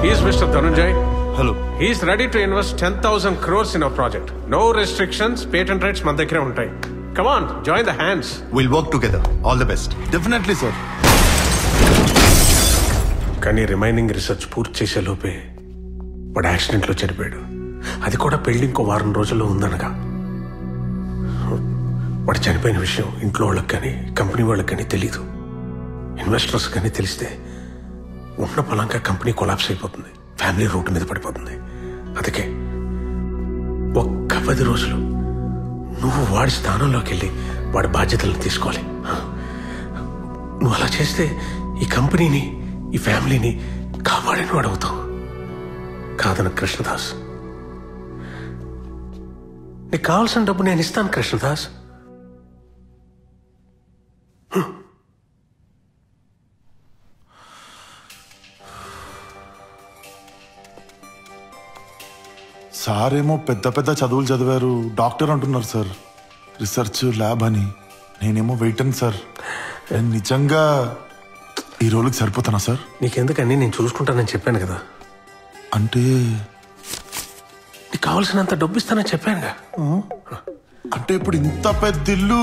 He is Mr. Dhananjay. Hello. He is ready to invest 10,000 crores in our project. No restrictions, patent rights మన దగ్గరే ఉంటాయి. Come on, join the hands. We'll work together. All the best. Definitely, sir. కానీ remaining research పూర్తి చేసే లోపే వాడు యాక్సిడెంట్లో చనిపోయాడు. అది కూడా పెళ్లి ఇంకో వారం రోజుల్లో ఉందనగా. వాడు చనిపోయిన విషయం ఇంట్లో వాళ్ళకి కానీ కంపెనీ వాళ్ళకి కానీ తెలీదు. ఇన్వెస్టర్స్ కానీ తెలిస్తే ఉన్న పొలంగా కంపెనీ కొలాప్స్ అయిపోతుంది, ఫ్యామిలీ రూట్ మీద పడిపోతుంది. అందుకే ఒక్క 10 రోజులు నువ్వు వాడి స్థానంలోకి వెళ్ళి వాడి బాధ్యతలను తీసుకోవాలి. నువ్వు అలా చేస్తే ఈ కంపెనీని, ఈ ఫ్యామిలీని కాపాడిన వాడు అవుతావు. కాదన కృష్ణదాస్, నీకు కావాల్సిన డబ్బు నేను ఇస్తాను కృష్ణదాస్. సార్ ఏమో పెద్ద పెద్ద చదువులు చదివారు, డాక్టర్ అంటున్నారు సార్, రీసెర్చ్ ల్యాబ్ అని. నేనేమో వెయిటన్ సార్. నేను నిజంగా ఈ రోజుకి సరిపోతానా సార్? నీకెందుకని, నేను చూసుకుంటానని చెప్పాను కదా. అంటే నీకు కావాల్సినంత డబ్బు ఇస్తానని చెప్పానుగా. అంటే ఇప్పుడు ఇంత పెద్ద ఇల్లు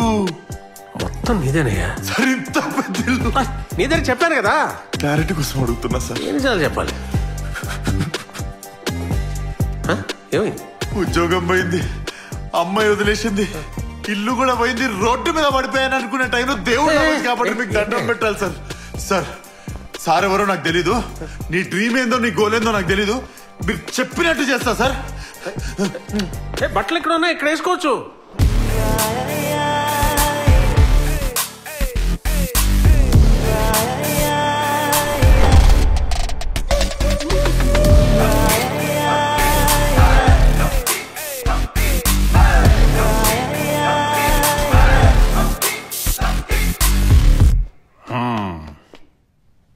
మొత్తం నీదేనయ్యా. సార్ ఇంత పెద్ద ఇల్లు నీదని చెప్పాను కదా. క్లారిటీ కోసం అడుగుతున్నా సార్. ఎన్నిసార్లు చెప్పాలి? ఏమైంది? ఉద్యోగం పోయింది, అమ్మాయి వదిలేసింది, ఇల్లు కూడా పోయింది, రోడ్డు మీద పడిపోయాను అనుకునే టైంలో దేవుడు కాబట్టి మీకు దండం పెట్టాలి సార్. సార్ సార్ ఎవరో నాకు తెలీదు, నీ డ్రీమ్ ఏందో నీ గోల్ ఏందో నాకు తెలీదు, మీరు చెప్పినట్టు చేస్తా సార్. బట్టలు ఎక్కడ ఉన్నా ఇక్కడ వేసుకోవచ్చు.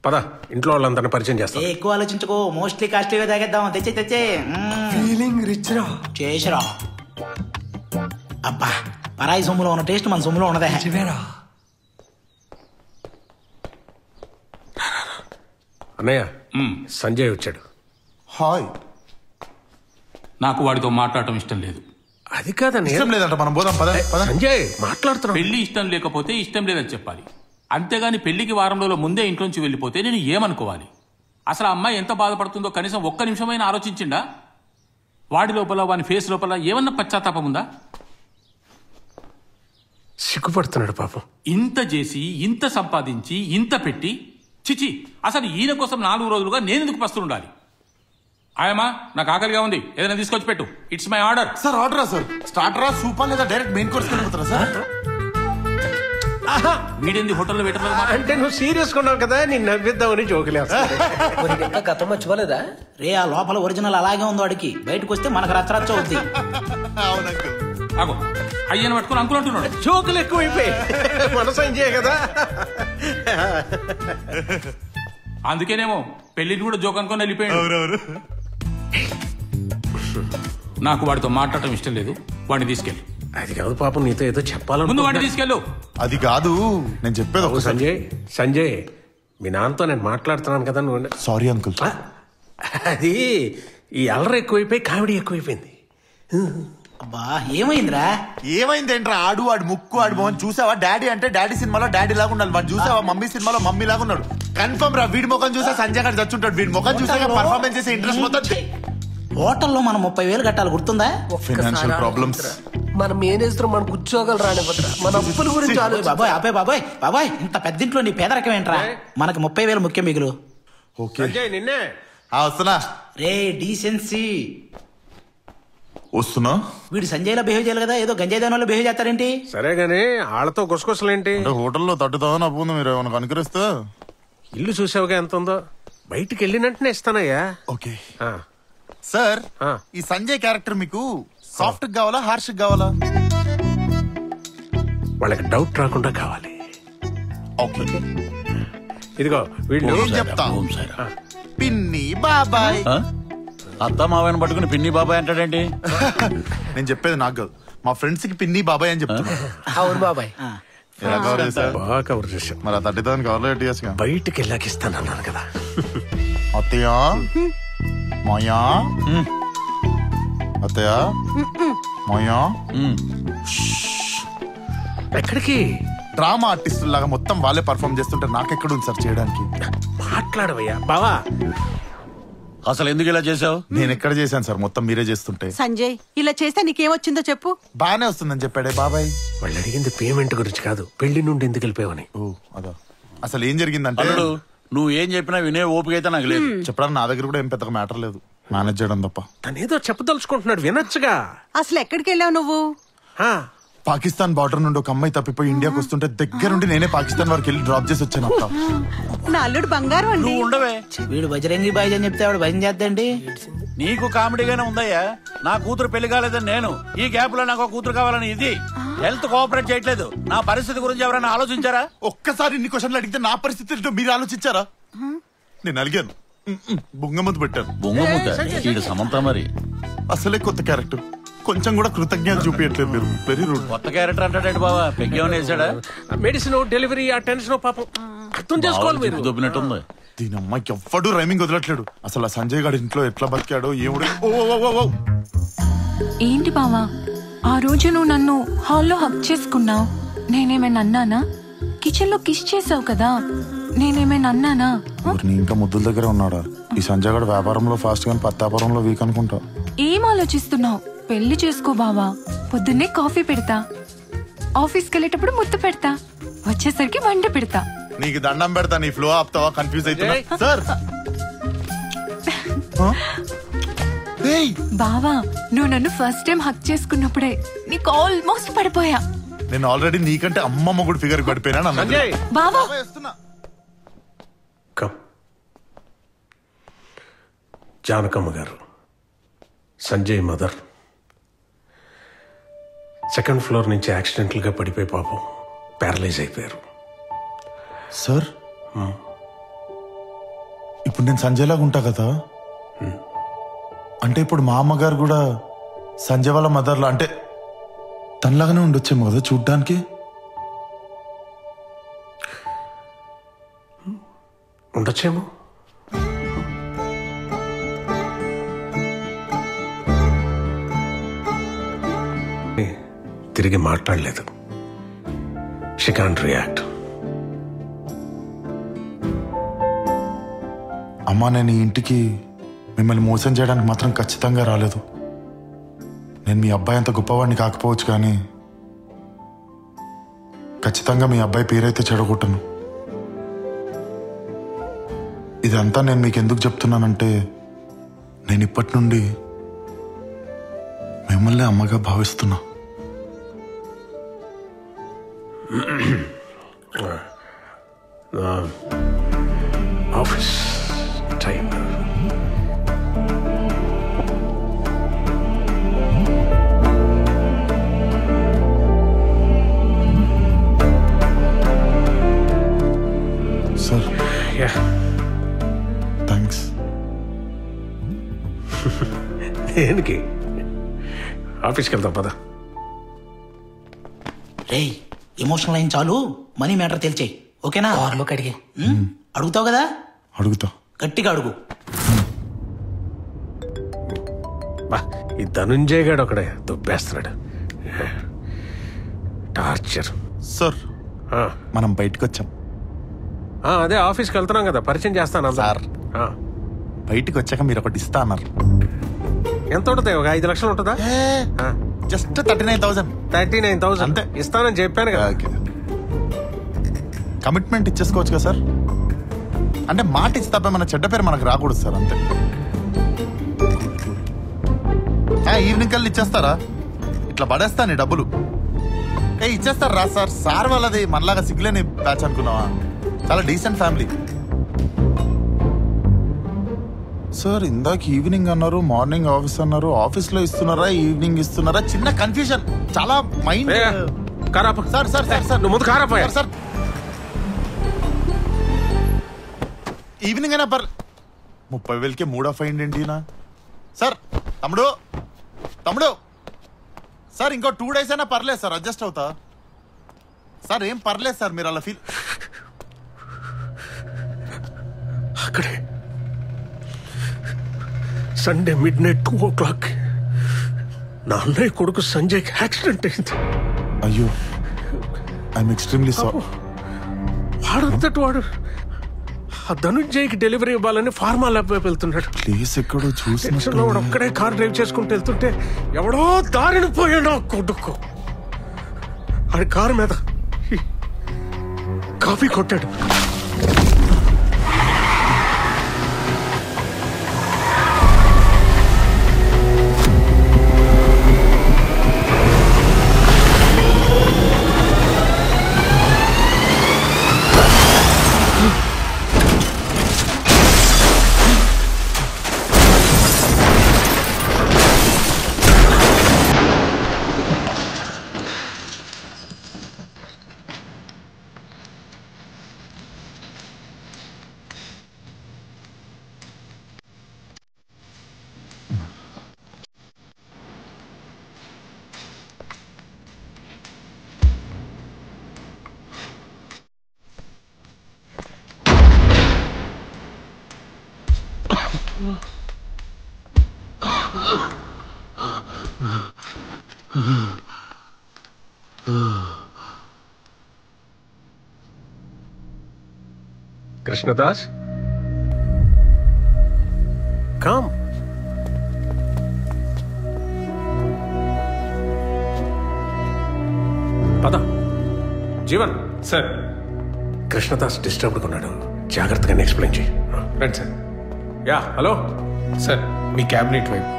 పద, ఇంట్లో వాళ్ళందరినీ పరిచయం చేస్తాం. ఎక్కువ ఆలోచించుకో, మోస్ట్లీ కాస్ట్లీగా తాగేద్దాం. తెచ్చే ఫీలింగ్ రిచ్ రా. చేసిరా. అబ్బా, పరాయి సొమ్ములో ఉన్న టేస్ట్ మన సొమ్ములో ఉన్నదే. అన్నయ్య, సంజయ్ వచ్చాడు. హాయ్. నాకు వాడితో మాట్లాడటం ఇష్టం లేదు. అది కాదన్నయ్య. ఇష్టం లేదంట, మనం పోదాం పద. సంజయ్ మాట్లాడుతున్నాం. పెళ్లి ఇష్టం లేకపోతే ఇష్టం లేదని చెప్పాలి, అంతేగాని పెళ్లికి వారం రోజుల ముందే ఇంట్లోంచి వెళ్ళిపోతే నేను ఏమనుకోవాలి? అసలు ఆ అమ్మాయి ఎంత బాధపడుతుందో కనీసం ఒక్క నిమిషమైనా ఆలోచించిండా? వాడి లోపల, వాని ఫేస్ లోపల ఏమన్నా పశ్చాత్తాపం ఉందా? సిగ్గుపడుతున్నాడు పాపం. ఇంత చేసి, ఇంత సంపాదించి, ఇంత పెట్టి, చిచి, అసలు ఈయన కోసం 4 రోజులుగా నేను ఎందుకు పస్తుండాలి? ఆయమ్మా, నాకు ఆకలిగా ఉంది, ఏదైనా తీసుకొచ్చి పెట్టు. It's my order. సార్ ఆర్డరా సార్? స్టార్టరా, సూపర్ లేదా డైరెక్ట్ మెయిన్ కోర్స్ వెళ్ళిపోతారా సార్? వీడింది హోటల్లో వెయిటర్ అంటే నువ్వు సీరియస్ కొన్నావు కదా, నేను నవ్విద్దామని జోకులేస్తా. గతం మర్చిపోలేదా? రే, ఆ లోపల ఒరిజినల్ అలాగే ఉంది వాడికి, బయటకు వస్తే మనకు రచ్చరచ్చ అవుద్ది. అయ్యను పట్టుకుని అంకులు అంటున్నాడు. జోకులు ఎక్కువైపోయి మనసు ఎంజాయ్ కదా. అందుకేనేమో పెళ్లిని కూడా జోక్ అనుకొని వెళ్ళిపోయాడు. నాకు వాడితో మాట్లాడటం ఇష్టం లేదు, వాడిని తీసుకెళ్ళి. అది కాదు పాపం, నీతో ఏదో చెప్పాలను. ముందు వాడిని తీసుకెళ్ళు. అది కాదు నేను చెప్పేది. సంజయ్, మీ నాన్నతో నేను మాట్లాడుతున్నాను కదా. నువ్వు సారీ అంకుల్. అది ఈ అల్లరి ఎక్కువైపోయి కామెడీ ఎక్కువైపోయింది. అబ్బా, ఏమైందిరా? ఏమైందేంట్రా? ఆడు ముక్కు, ఆడు మోహన్ చూసావా? డాడీ అంటే డాడీ సినిమాలో డాడీ లాగా ఉండాలి. వాడు చూసావా? మమ్మీ సినిమాలో మమ్మీ లాగా ఉన్నాడు. కన్ఫర్మ్ రా. వీడి ముఖం చూసా సంజయ్ గారు చచ్చుంటాడు. వీడి ముఖం చూసా పర్ఫార్మెన్స్ చేసే ఇంట్రెస్ట్ మొత్తం. హోటల్లో మనం 30,000 కట్టాలి, గుర్తుందా? Financial problems. మన మేనేజర్ మనకు ఉద్యోగాలు రానివ్వద్రా, మన అప్పుల గురించి ఆలోచించు. బాబాయ్, అబ్బాయి, బాబాయ్, బాబాయ్, ఇంత పెద్దింట్లో నీ పేదరికం ఏంట్రా? మనకి 30,000 ముఖ్యం మిగులు. నిన్నే వస్తున్నా. రే, డీసెన్సీ. వస్తున్నా. వీడు సంజయ్లా బిహేవ్ చేయాలి కదా, ఏదో గంజాయి దానిలో బిహేవ్ చేస్తారేంటి? సరే గానీ వాళ్ళతో గుసగుసలేంటి? హోటల్లో 30,000 అప్పు ఉంది, మీరు ఏమైనా కనుకరిస్తే. ఇల్లు చూసావుగా ఎంత ఉందో, బయటికి వెళ్ళినట్టునే ఇస్తానయ్యా. Okay sir. ఈ సంజయ్ క్యారెక్టర్ మీకు సాఫ్ట్ కావాలా, హార్ష్ కావాలా? వాళ్ళకి డౌట్ రాకుండా కావాలి. ఓకే, ఇదిగో వీళ్ళు చెప్తా. పిన్ని బాబాయ్. అత్త మావయ్యను పట్టుకుని పిన్ని బాబాయ్ అంటాడేంటి? నేను చెప్పేది నాకు కాదు, మా ఫ్రెండ్స్ కి పిన్ని బాబాయ్ అని చెప్తున్నా. అవును బాబాయ్. ఎలా కవర్ చేశారు? బాగా కవర్ చేశాను. మరి 30,000 కవర్ చేసి బయటికి వెళ్ళాక ఇస్తానన్నాను కదా. అత్తయ్య, మాయా, అత్తయ్య, మాయా, ఎక్కడికి? డ్రామా ఆర్టిస్ట్ లాగా మొత్తం వాళ్ళే పర్ఫామ్ చేస్తుంటే నాకెక్కడుంది సార్ చేయడానికి? మాట్లాడవయ్యా బావా. అసలు ఎందుకు ఇలా చేసావు? నేను ఎక్కడ చేశాను సార్, మొత్తం మీరే చేస్తుంటే. సంజయ్ ఇలా చేస్తే నీకేమొచ్చిందో చెప్పు. బానే వస్తుందని చెప్పాడే బాబాయ్. వాళ్ళు అడిగింది పేమెంట్ గురించి కాదు, పెళ్లి నుండి ఎందుకు వెళ్ళిపోయావని. ఓ అదా. అసలు ఏం జరిగిందంటే, అల్లుడు నువ్వు ఏం చెప్పినా వినే ఓపిక అయితే నాకు లేదు. చెప్పడానికి నా దగ్గర కూడా ఏం పెద్దగా మ్యాటర్ లేదు, మేనేజ్ చేయడం తప్ప. తనేదో చెప్పదలుచుకుంటున్నాడు, వినొచ్చుగా. అసలు ఎక్కడికి వెళ్ళావు నువ్వు? పాకిస్తాన్ బార్డర్ నుండి ఒక అమ్మాయి తప్పిపోయి ఇండియాకి వస్తుంటే దగ్గరుండి నేనే పాకిస్తాన్ వరకు వెళ్ళి డ్రాప్ చేసి వచ్చాను. నా అల్లుడు బంగారం అండి. నువ్వు ఉండవే, వీడు బజరంగి బాయ్ అని చెప్తే ఆవిడ భయం చేద్దండి. నీకు కామెడీగానే ఉందయ్యా. నా కూతురు పెళ్లి కాలేదని నేను, ఈ గ్యాప్ లో నాకు కూతురు కావాలని ఇది. హెల్త్ కోఆపరేట్ చేయట్లేదు. నా పరిస్థితి గురించి ఎవరైనా ఆలోచించారా? ఒక్కసారి ఇన్ని క్వశ్చన్లు అడిగితే నా పరిస్థితి మీరు ఆలోచించారా? నేను అలిగాను, బొంగముద్దు పెట్టాను. బొంగముద్ద సమంత మరి అసలే కొత్త క్యారెక్టర్, కొంచెం కూడా కృతజ్ఞత చూపించట్లేదు మీరు. Very rude. కొత్త క్యారెక్టర్ అంటాడు బాబా, పెగ్గేమని వేసాడా? మెడిసిన్ డెలివరీ ఆ టెన్షన్ పాపం అర్థం చేసుకోవాలి మీరు. దొబ్బినట్టుంది. దీని అమ్మాయికి ఎవ్వడు రైమింగ్ వదలట్లేడు. అసలు ఆ సంజయ్ గారి ఇంట్లో ఎట్లా బతికాడో ఏముడు. ఏంటి బావా, ఆ రోజు నువ్వు నన్ను హాల్లో హక్ చేసుకున్నావు, నేనేమైనా అన్నానా? కిచెన్ లో కిస్ చేసావు కదా, నేనేమైనా అన్నానా? ఇంకా ముద్దుల దగ్గర ఉన్నాడా? ఈ సంజయ్ గారు వ్యాపారంలో ఫాస్ట్ గాని పత్తాపురంలో వీక్ అనుకుంటా. ఏం ఆలోచిస్తున్నావు? పెళ్లి చేసుకో బావా. పొద్దున్నే కాఫీ పెడతా, ఆఫీస్కి వెళ్ళేటప్పుడు ముద్దు పెడతా, వచ్చేసరికి వంట పెడతా. నీకు దండం పెడతా, నీ ఫ్లో ఆపుతావా? కన్ఫ్యూజ్ అవుతున్నా సార్. బావా, నువ్వు నన్ను ఫస్ట్ టైం హక్ చేసుకున్నప్పుడే నీకు ఆల్మోస్ట్ పడిపోయా. నేను ఆల్రెడీ నీకంటే అమ్మమ్మ కూడా ఫిగర్ పడిపోయినా. బావా జానకమ్మ గారు, సంజయ్ మదర్, సెకండ్ ఫ్లోర్ నుంచి యాక్సిడెంటల్ గా పడిపోయి పాపం ప్యారలైజ్ అయిపోయారు. సార్ ఇప్పుడు నేను సంజయ్ లాగా ఉంటా కదా, అంటే ఇప్పుడు మా అమ్మగారు కూడా సంజయ్ వాళ్ళ మదర్లా, అంటే తనలాగానే ఉండొచ్చేమో కదా చూడ్డానికి. ఉండొచ్చేమో. తిరిగి మాట్లాడలేదు. She can't react. అమ్మా, నేను ఈ ఇంటికి మిమ్మల్ని మోసం చేయడానికి మాత్రం ఖచ్చితంగా రాలేదు. నేను మీ అబ్బాయి అంత గొప్పవాడిని కాకపోవచ్చు, కానీ ఖచ్చితంగా మీ అబ్బాయి పేరైతే చెడగొట్టను. ఇదంతా నేను మీకు ఎందుకు చెప్తున్నానంటే, నేను ఇప్పటి నుండి మిమ్మల్ని అమ్మగా భావిస్తున్నా. Office time. Sir thanks. దేనికి? ఆఫీస్కి వెళ్తాం పదా. రే, ఎమోషనల్ అయిన చాలు, మనీ మ్యాటర్ తేల్చేయి. ఓకేనా? అడిగే అడుగుతావు కదా? అడుగుతా. గట్టిగా అడుగు. ఈ ధనుంజయ్ గాడు ఒకడే దొబ్బేస్తున్నాడు. టార్చర్. సార్ మనం బయటకు వచ్చాం. అదే ఆఫీస్కి వెళ్తున్నాం కదా, పరిచయం చేస్తాను. సార్ బయటకు వచ్చాక మీరు ఒకటి ఇస్తా అన్నారు. ఎంత ఉంటుంది? ఒక 5 లక్షలు ఉంటుందా? జస్ట్ 39,000. 39,000 అంతే ఇస్తానని చెప్పాను కదా. కమిట్మెంట్ ఇచ్చేసుకోవచ్చు కదా సార్. అంటే మాట ఇచ్చి తప్ప మన చెడ్డ పేరు మనకు రాకూడదు సార్, అంతే. ఈవినింగ్ కల్లా ఇచ్చేస్తారా? ఇట్లా పడేస్తాను ఈ డబ్బులు. ఇచ్చేస్తారు రా సార్. సార్ వాళ్ళది మనలాగా సిగ్గులేని బ్యాచ్ అనుకున్నావా? చాలా డీసెంట్ ఫ్యామిలీ. సార్ ఇందాక ఈవినింగ్ అన్నారు, మార్నింగ్ ఆఫీస్ అన్నారు. ఆఫీస్ లో ఇస్తున్నారా, ఈవినింగ్ ఇస్తున్నారా? చిన్న కన్ఫ్యూజన్, చాలా mind. Sir sir sir sir ముందు కారాపోయా సార్. ఈవినింగ్ అయినా 30,000కి మూడ్ ఆఫ్ అయింది ఏంటినా? సార్ తమ్ముడు తమ్ముడు సార్ ఇంకో 2 days అయినా పర్లేదు సార్, అడ్జస్ట్ అవుతా సార్. ఏం పర్లేదు సార్, మీరు అలా ఫీల్. అక్కడే సండే midnight 2 o'clock నా అన్నయ్య కొడుకు సంజయ్కి యాక్సిడెంట్ అయింది. అయ్యో ఐఎమ్ ఎక్స్ట్రీమ్లీ సారీ. వాడంతటి వాడు ఆ ధనుంజయ్కి డెలివరీ ఇవ్వాలని ఫార్మా ల్యాబ్ వైపు వెళ్తున్నాడు. ప్లేస్ ఎక్కడో చూసి వాడు ఒక్కడే కార్ డ్రైవ్ చేసుకుంటూ వెళ్తుంటే ఎవడో దారిని పోయాడు ఆ కొడుకు. ఆడి కారు మీద కాఫీ కొట్టాడు. కృష్ణదాస్, కమ్. పద. జీవన్ సార్, కృష్ణదాస్ డిస్టర్బ్డ్గా ఉన్నాడు, జాగ్రత్తగా ఎక్స్ప్లెయిన్ చేయి. రండి సార్. యా, హలో సార్, మీ క్యాబినెట్ వైపు.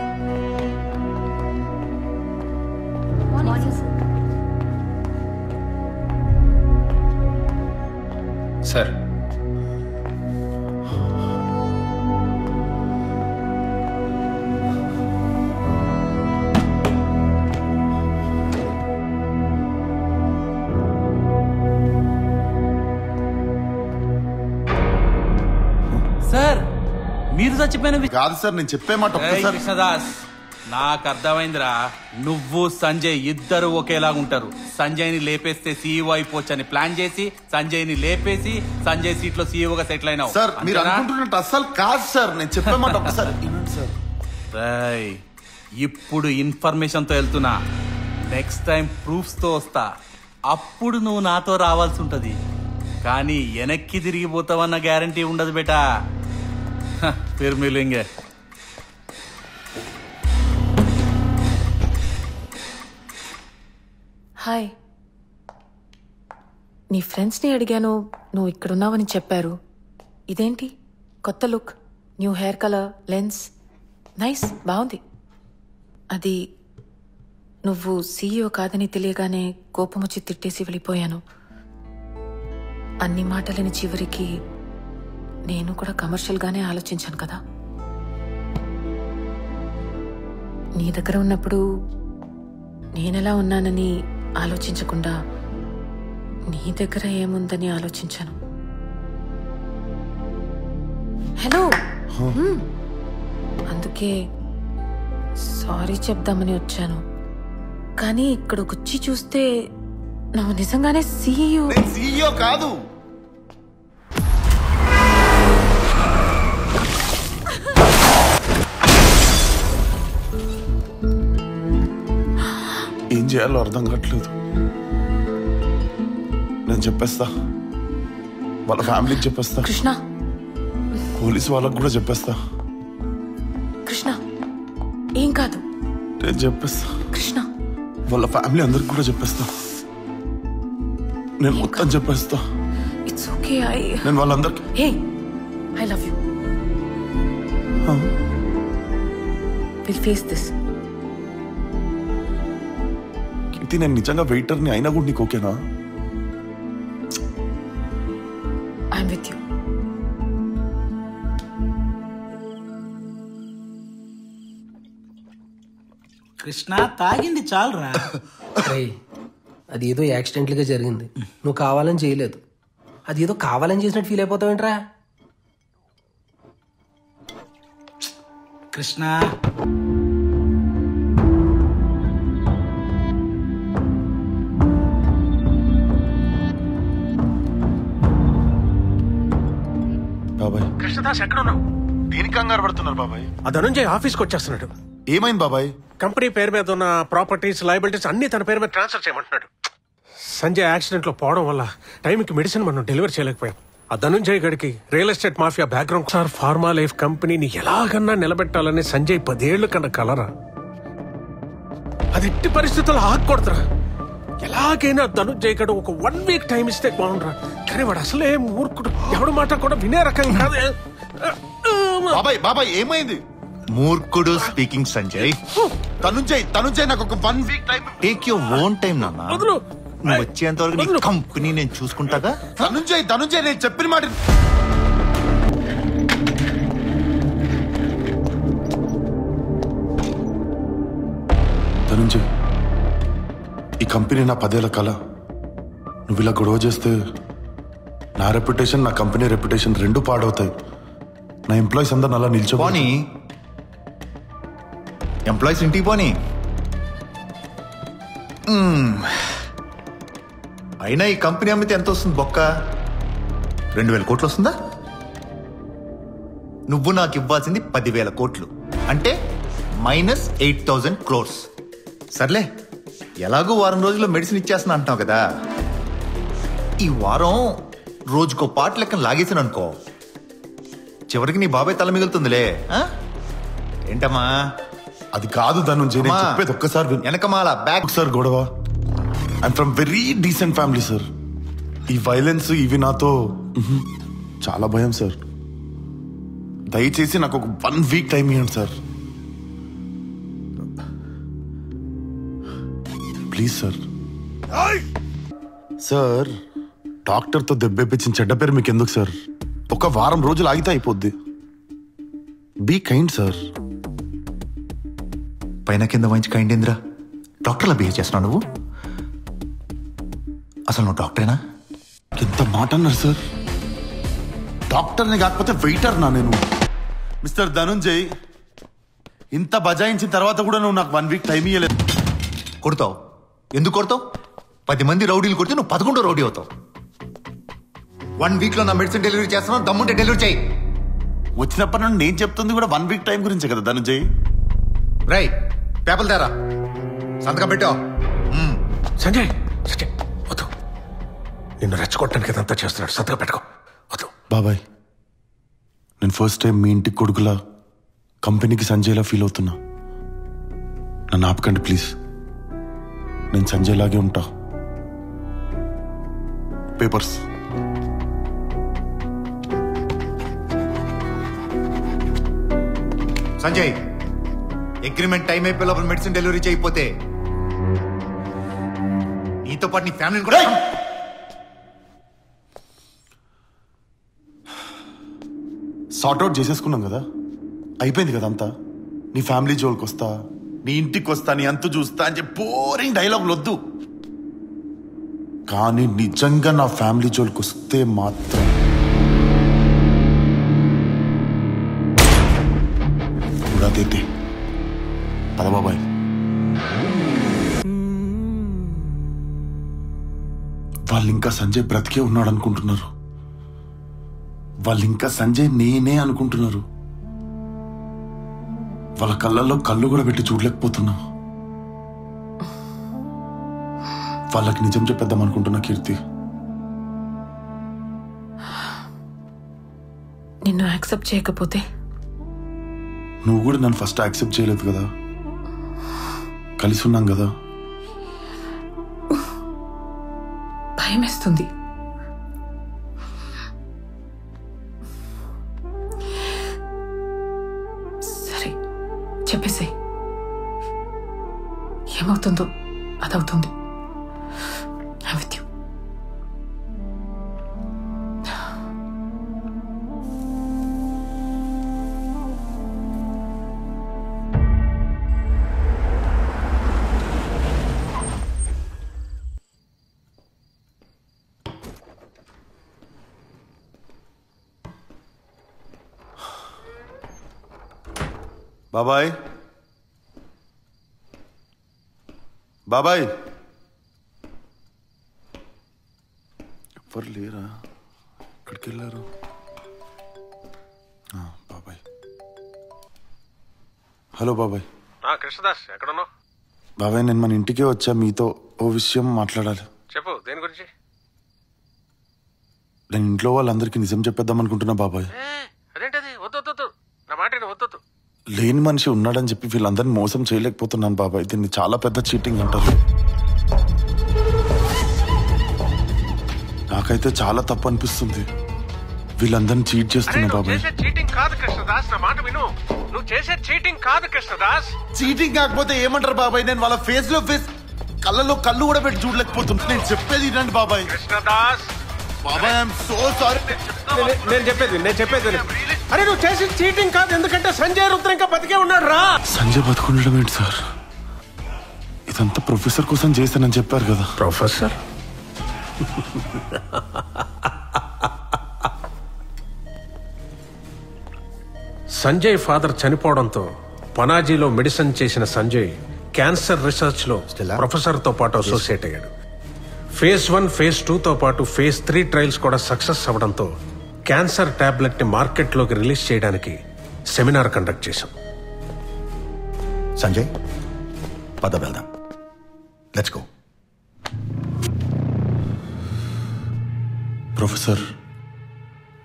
సార్, సార్ మీరు చచ్చిపోయిన కాదు సార్, నేను చెప్పే మాట ఒక్కసారి. కృష్ణదాస్, నాకు అర్థమైందిరా. నువ్వు సంజయ్ ఇద్దరు ఒకేలాగుంటారు. సంజయ్ ని లేపేస్తే సీఈఓ అయిపోవచ్చని ప్లాన్ చేసి సంజయ్ ని లేపేసి సంజయ్ సీట్ లో సీఈఓగా సెటిల్ అయినావు. సార్ మీరు అనుకుంటున్నట్టు అస్సలు కాదు సార్, నేను చెప్పే మాట ఒక్కసారి సార్. ఇప్పుడు ఇన్ఫర్మేషన్ తో వెళ్తున్నా, నెక్స్ట్ టైం ప్రూఫ్స్ తో వస్తా. అప్పుడు నువ్వు నాతో రావాల్సి ఉంటది. కానీ వెనక్కి తిరిగిపోతావన్న గ్యారంటీ ఉండదు బేటా. ఫిర్ మిలేంగే. హాయ్. నీ ఫ్రెండ్స్ని అడిగాను, నువ్వు ఇక్కడున్నావని చెప్పారు. ఇదేంటి కొత్త look, new hair colour, lens, nice, బాగుంది. అది నువ్వు సీఈఓ కాదని తెలియగానే కోపం వచ్చి తిట్టేసి వెళ్ళిపోయాను. అన్ని మాటలని చివరికి నేను కూడా కమర్షియల్గానే ఆలోచించాను కదా. నీ దగ్గర ఉన్నప్పుడు నేనెలా ఉన్నానని ఆలోచించకుండా నీ దగ్గర ఏముందని ఆలోచించాను. హలో, అందుకే సారీ చెప్దామని వచ్చాను. కానీ ఇక్కడికి వచ్చి చూస్తే నువ్వు నిజంగానే సీఈఓ కాదు. ఏం చేయాలో అర్థం కావట్లేదు. నేను చెప్పేస్తా, వాళ్ళ ఫ్యామిలీకి చెప్పేస్తా, కృష్ణ, పోలీసు వాళ్ళకు కూడా చెప్పేస్తా. కృష్ణ ఏం కాదు, నేను చెప్పేస్తా. కృష్ణ వాళ్ళ ఫ్యామిలీ అందరికి కూడా చెప్పేస్తా. నేను మొత్తం చెప్పేస్తా. It's okay. నేను వాళ్ళందరికి hey, I love you. Will face this. Keerthi, నేను నిజంగా వెయిటర్ని అయినా కూడా నీకు ఓకేనా? I'm with you. కృష్ణ తాగింది చాలురా. అది ఏదో యాక్సిడెంట్గా జరిగింది, నువ్వు కావాలని చేయలేదు. అది ఏదో కావాలని చేసినట్టు ఫీల్ అయిపోతావేంట్రా? కృష్ణ బాబాయ్. కృష్ణదాస్ ఎక్కడున్నావు? దేనికి కంగారు పడుతున్నారు బాబాయ్? ఆ ధనుంజయ్ ఆఫీస్కి వచ్చేస్తున్నాడు. ఏమైంది బాబాయ్? కంపెనీ పేరు మీద ఉన్న ప్రాపర్టీస్, లయబిలిటీస్ అన్ని తన పేరు మీద ట్రాన్స్ఫర్ చేయమంటున్నాడు. సంజయ్ యాక్సిడెంట్లో పోవడం వల్ల టైంకి మెడిసిన్ మనం డెలివరీ చేయలేకపోయాం. ఆ ధనుంజయ్ గడికి real estate mafia background sir pharma life కంపెనీని ఎలాగన్నా నిలబెట్టాలని సంజయ్ 10 ఏళ్లు కన్నా కలరా. అది ఎట్టి పరిస్థితుల్లో ఆగకూడదురా. ఎలాగైనా ధనుంజయ్ గడు ఒక 1 వీక్ టైం ఇస్తే బాగుండ్రా. కానీ వాడు అసలే మూర్ఖుడు, ఎవడు మాట కూడా వినే రకం కాదు. బాబాయ్ ఏమైంది? మూర్ఖుడు స్పీకింగ్ సంజయ్. తనుంజయ్ నాకు ఒక 1 week time. Take your own time నాన్న. నువ్వు వచ్చేంత వరకు నీ కంపెనీ నేను చూసుకుంటాగా. తనుంజయ్ నేను చెప్పిన మాట. ధనుంజయ్, ఈ కంపెనీ నా 10 ఏళ్ల కళ. నువ్వు ఇలా గొడవ చేస్తే నా రెప్యుటేషన్, నా కంపెనీ రెప్యుటేషన్ 2 పాడవుతాయి. నా ఎంప్లాయీస్ అందరు అలా నిల్చోని. ఎంప్లాయీస్ ఇంటికి పోనీ. అయినా ఈ కంపెనీ అమ్మితే ఎంత వస్తుంది బొక్క? 2000 కోట్లు వస్తుందా? నువ్వు నాకు ఇవ్వాల్సింది 10,000 కోట్లు, అంటే -8,000 crores. సర్లే, ఎలాగో వారం రోజుల్లో మెడిసిన్ ఇచ్చేస్తున్నా అంటున్నావు కదా. ఈ వారం రోజుకో పాట లెక్కన లాగేసాను అనుకో, చివరికి నీ బాబాయ్ తల మిగులుతుందిలే. ఏంటమ్మా? అది కాదు ధనుంజయ్, నేను చెప్పేది ఒక్కసారి వెనకమాల బ్యాక్. సార్ గొడవ, I'm from very decent family sir. ఈ వైలెన్స్ ఇవి నాతో చాలా భయం సార్. దయచేసి నాకు ఒక 1 వీక్ టైం ఇవ్వండి సార్, ప్లీజ్ సార్. సార్, డాక్టర్తో దెబ్బేపించిన చెడ్డ పేరు మీకు ఎందుకు సార్? ఒక వారం రోజులు ఆగితే అయిపోద్ది. Be kind sir. పైన కింద మంచి కైండ్ ఏంద్రా? డాక్టర్లా బిహేవ్ చేస్తున్నావు నువ్వు. అసలు నువ్వు డాక్టరేనా? ఎంత మాట అన్నారు సార్? డాక్టర్ని కాకపోతే వెయిటర్ నా నేను. మిస్టర్ ధనుంజయ్, ఇంత బజాయించిన తర్వాత కూడా నువ్వు నాకు 1 వీక్ టైం ఇవ్వలేదు. కొడతావు? ఎందుకు కొడతావు? 10 మంది రౌడీలు కొడితే నువ్వు 11 రౌడీ అవుతావు. 1 వీక్ లో నా మెడిసిన్ డెలివరీ చేస్తున్నావు, దమ్ముంటే డెలివరీ చేయి. వచ్చినప్పటి నుండి నేను చెప్తుంది కూడా 1 వీక్ టైం గురించే కదా ధనుంజయ్. రై, పేపర్లు తేరా, సంతకం పెట్టావు. సంజయ్ వద్దు, నిన్ను రెచ్చగొట్టడానికి ఇదంతా చేస్తున్నాడు. సంతకం పెట్టుకో. వద్దు బాబాయ్, నేను ఫస్ట్ టైం మీ ఇంటికి కొడుకులా కంపెనీకి సంజయ్లా ఫీల్ అవుతున్నా. నన్ను ఆపకండి ప్లీజ్. నేను సంజయ్ లాగే ఉంటా. పేపర్స్. సంజయ్, అగ్రిమెంట్ టైం అయిపోయే లోపల మెడిసిన్ డెలివరీ చేయకపోతే నీతో పాటు నీ ఫ్యామిలీని కూడా సార్ట్అవుట్ చేసేసుకున్నాం కదా, అయిపోయింది కదా అంతా. నీ ఫ్యామిలీ జోలికి వస్తా, నీ ఇంటికి వస్తా, నీ అంతు చూస్తా అని చెప్పి బోరింగ్ డైలాగులు వద్దు. కానీ నిజంగా నా ఫ్యామిలీ జోలికి వస్తే మాత్రం ఉడాదేతే. పద బాబాయ్. వాళ్ళు ఇంకా సంజయ్ బ్రతికే ఉన్నాడు అనుకుంటున్నారు. వాళ్ళు ఇంకా సంజయ్ నేనే అనుకుంటున్నారు. వాళ్ళ కళ్ళల్లో కళ్ళు కూడా పెట్టి చూడలేకపోతున్నా. వాళ్ళకి నిజం చెప్పేద్దాం అనుకుంటున్నా కీర్తి. నిన్ను యాక్సెప్ట్ చేయకపోతే? నువ్వు కూడా నన్ను ఫస్ట్ యాక్సెప్ట్ చేయలేదు కదా, కలిసి ఉన్నాం కదా. భయమేస్తుంది. సరే చెప్పేసాయి, ఏమవుతుందో అదవుతుంది. I'm with you. బాబాయ్, బాబాయ్. ఎవరు లేరా? ఎక్కడికి వెళ్ళారు? బాబాయ్. హలో బాబాయ్. కృష్ణదాస్ ఎక్కడున్నావు? బాబాయ్, నేను మన ఇంటికే వచ్చా, మీతో ఓ విషయం మాట్లాడాలి. చెప్పు దేని గురించి? నేను ఇంట్లో వాళ్ళందరికీ నిజం చెప్పేద్దాం అనుకుంటున్నా బాబాయ్. అదేంటది? వద్దు నా మాట వద్దు. లేని మనిషి ఉన్నాడని చెప్పి వీళ్ళందరినీ మోసం చేయలేకపోతున్నాను బాబాయ్. దీన్ని చాలా పెద్ద చీటింగ్ అంటారు. నాకైతే చాలా తప్పు అనిపిస్తుంది. వీళ్ళందరినీ చీట్ చేస్తున్నా బాబాయ్. చీటింగ్ కాదు కృష్ణదాస్, నా మాట విను. నువ్వు చేసే చీటింగ్ కాదు కృష్ణదాస్. చీటింగ్ కాకపోతే ఏమంటారు బాబాయ్? నేను వాళ్ళ ఫేస్ లో ఫేస్, కళ్ళలో కళ్ళు కూడా పెట్టి చూడలేకపోతున్నా. నేను చెప్పేది వినండి బాబాయ్. కృష్ణదాస్ బాబాయ్, ఐఎమ్ సో సారీ. నేను చెప్పేది అరే నువ్వు చేసి చీటింగ్ కాదు. ఎందుకంటే సంజయ్ రుద్ర ఇంకా బతికే ఉన్నాడు రా. సంజయ్ బతుకుండడం ఏంటి సార్? ఇదంతా ప్రొఫెసర్ కోసం చేస్తానని చెప్పారు కదా. ప్రొఫెసర్? సంజయ్ ఫాదర్ చనిపోవడంతో పనాజీలో మెడిసిన్ చేసిన సంజయ్ క్యాన్సర్ రీసెర్చ్ లో ప్రొఫెసర్ తో పాటు అసోసియేట్ అయ్యాడు. ఫేజ్ 1, ఫేజ్ 2తో పాటు ఫేజ్ 3 ట్రయల్స్ కూడా సక్సెస్ అవ్వడంతో క్యాన్సర్ టాబ్లెట్ ని మార్కెట్ లోకి రిలీజ్ చేయడానికి సెమినార్ కండక్ట్ చేశాం. సంజయ్ పద వెళ్దాం. Let's go. ప్రొఫెసర్,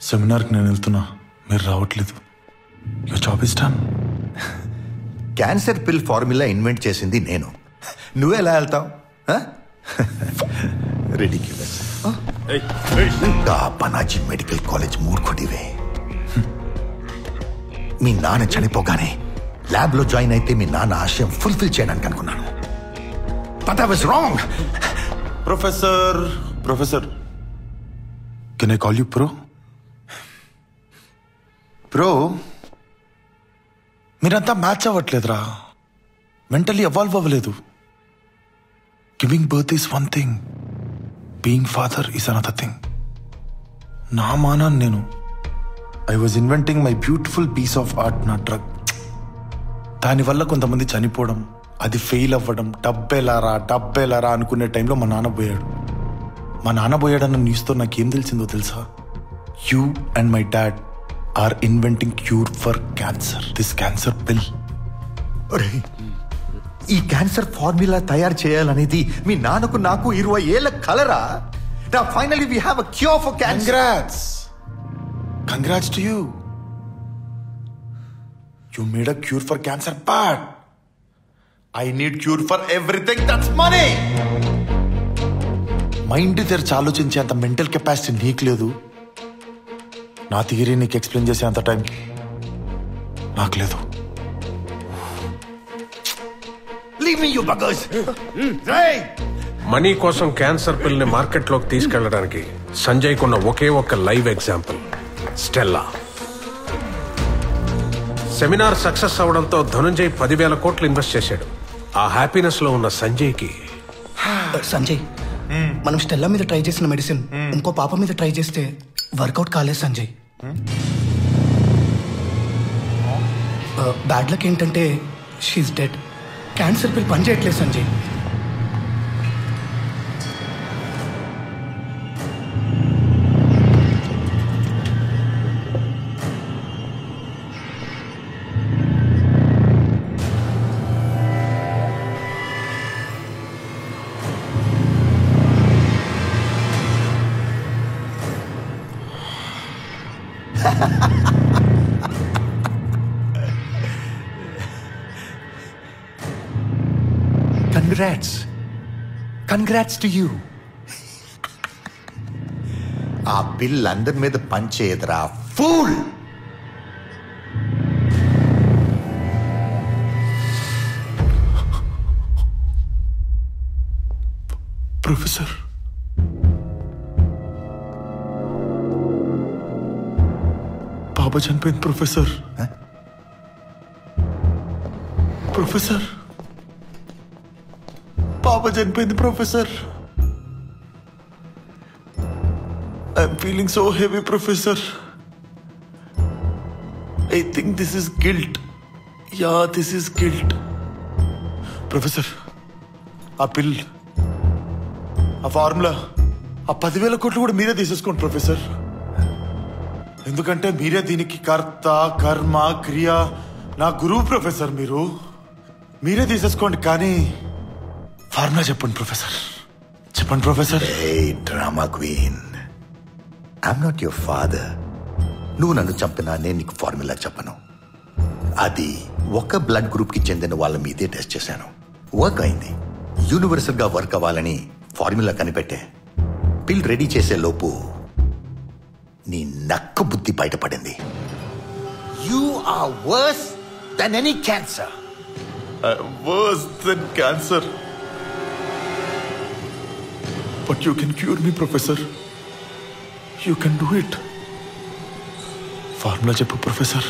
సెమినార్కి నేను వెళ్తున్నా, మీరు రావట్లేదు. Your job is done. Cancer pill formula invent చేసింది నేను. నువ్వు ఎలా వెళ్తావు? రిడిక్యులస్. పనాజీ మెడికల్ కాలేజ్ మూర్ఖుడివే. మీ నాన్న చనిపోగానే ల్యాబ్ లో జాయిన్ అయితే మీ నాన్న ఆశయం ఫుల్ఫిల్ చేయడానికి అనుకున్నాను. But I was wrong. Professor can I call you pro? Pro, మీరంతా మ్యాచ్ అవ్వట్లేదురా. మెంటలీ ఎవాల్వ్ అవ్వలేదు. Giving birth is one thing, being father is another thing. నా మానాన్ని నేను I was inventing my beautiful piece of art, నా drug. దానివల్ల కొంతమంది చనిపోవడం, అది ఫెయిల్ అవ్వడం, డబ్బెలారా అనుకునే టైంలో మా నాన్న పోయాడు. మా నాన్న పోయాడన్న న్యూస్తో నాకేం తెలిసిందో తెలుసా? You and my dad are inventing cure for cancer, this cancer pill. ఈ క్యాన్సర్ ఫార్ములా తయారు చేయాలనేది మీ నాన్నకు నాకు 20 ఏళ్ల కలరా? Finally we have a cure for cancer. Congrats to you. You made a cure for cancer, but I need cure for everything. That's money. Mind తెరిచి ఆలోచించే అంత మెంటల్ కెపాసిటీ నీకు లేదు. నా థియరీ నీకు ఎక్స్ప్లెయిన్ చేసే అంత టైం నాకు లేదు. Leave me, you buggers. Money కోసం క్యాన్సర్ పిల్ ని మార్కెట్ లోకి తీసుకెళ్లడానికి సంజయ్ కున్న ఒకే ఒక్క live example Stella. Seminar success అవడంతో ధనుంజయ్ 10,000 కోట్లు ఇన్వెస్ట్ చేశాడు. ఆ హ్యాపీనెస్ లో ఉన్న సంజయ్కి, సంజయ్ మనం స్టెల్లా మీద ట్రై చేసిన మెడిసిన్ ఇంకో పాప మీద ట్రై చేస్తే వర్కౌట్ కాలేదు సంజయ్. బ్యాడ్ లక్ ఏంటంటే షీఈ్ డెడ్. క్యాన్సర్ పిల్ పనిచేయట్లేదు సంజయ్. Congrats to you. ఆ పిల్ అందరి మీద పంచేయదురా ఫూల్. ప్రొఫెసర్, బాబా చనిపోయింది ప్రొఫెసర్. ప్రొఫెసర్, బాబా చనిపోయింది professor. I'm feeling so heavy professor. I think this is guilt. Yeah, this is guilt. Professor, ఆ పిల్, ఆ ఫార్ములా, ఆ 10,000 కోట్లు కూడా మీరే తీసేసుకోండి ప్రొఫెసర్. ఎందుకంటే మీరే దీనికి కర్త, కర్మ, క్రియ. నా గురువు ప్రొఫెసర్. మీరే తీసేసుకోండి, కానీ ఫార్ములా చెప్పండి ప్రొఫెసర్. చెప్పండి professor. Drama queen, I'm not your father. నువ్వు నన్ను చంపినా నేను నీకు ఫార్ములా చెప్పను. అది ఒక బ్లడ్ గ్రూప్ కి చెందిన వాళ్ళ మీదే టెస్ట్ చేశాను. వర్క్ అయింది. యూనివర్సల్ గా వర్క్ అవ్వాలని ఫార్ములా కనిపెట్టే. పిల్ రెడీ చేసే లోపు నీ నక్క బుద్ధి బయటపడింది. You are worse then any cancer. Worse than cancer. But you can cure me, Professor. You can do it. Formula చెప్పు ప్రొఫెసర్.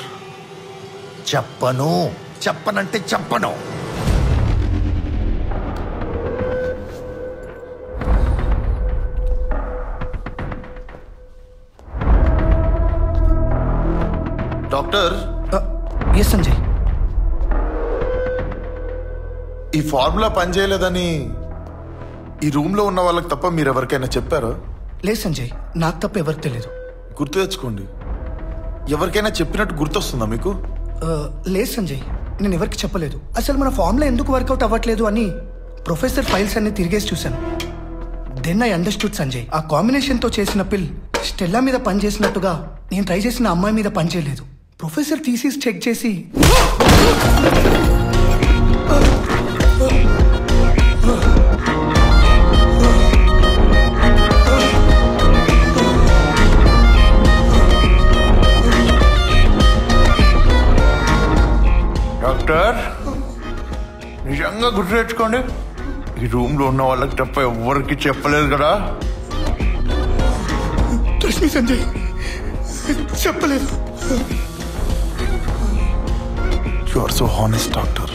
చెప్పనంటే చెప్పను. డాక్టర్. ఎస్ సంజయ్. ఈ ఫార్ములా పనిచేయలేదని ఈ రూమ్ లో ఉన్న వాళ్ళకి తప్ప మీరు ఎవరికైనా చెప్పారా? లేదు సంజయ్, నాకు తప్ప ఎవరికి తెలియదు. గుర్తు తెచ్చుకోండి. ఎవరికైనా చెప్పినట్టు గుర్తొస్తుందా మీకు? లేదు సంజయ్, నేను ఎవరికి చెప్పలేదు. అసలు మన ఫార్ములా ఎందుకు వర్కౌట్ అవ్వట్లేదు అని ప్రొఫెసర్ ఫైల్స్ అన్ని తిరిగేసి చూశాను. Then I understood Sanjay. ఆ కాంబినేషన్తో చేసిన పిల్ స్టెల్లా మీద పనిచేసినట్టుగా నేను ట్రై చేసిన అమ్మాయి మీద పనిచేయలేదు. ప్రొఫెసర్ థీసిస్ చెక్ చేసి డాక్టర్ నిజంగా గుర్తు తెచ్చుకోండి. ఈ రూమ్ లో ఉన్న వాళ్ళకి తప్ప ఎవరికి చెప్పలేదు కదా? సంజయ్ చెప్పలేదు. You are so honest doctor.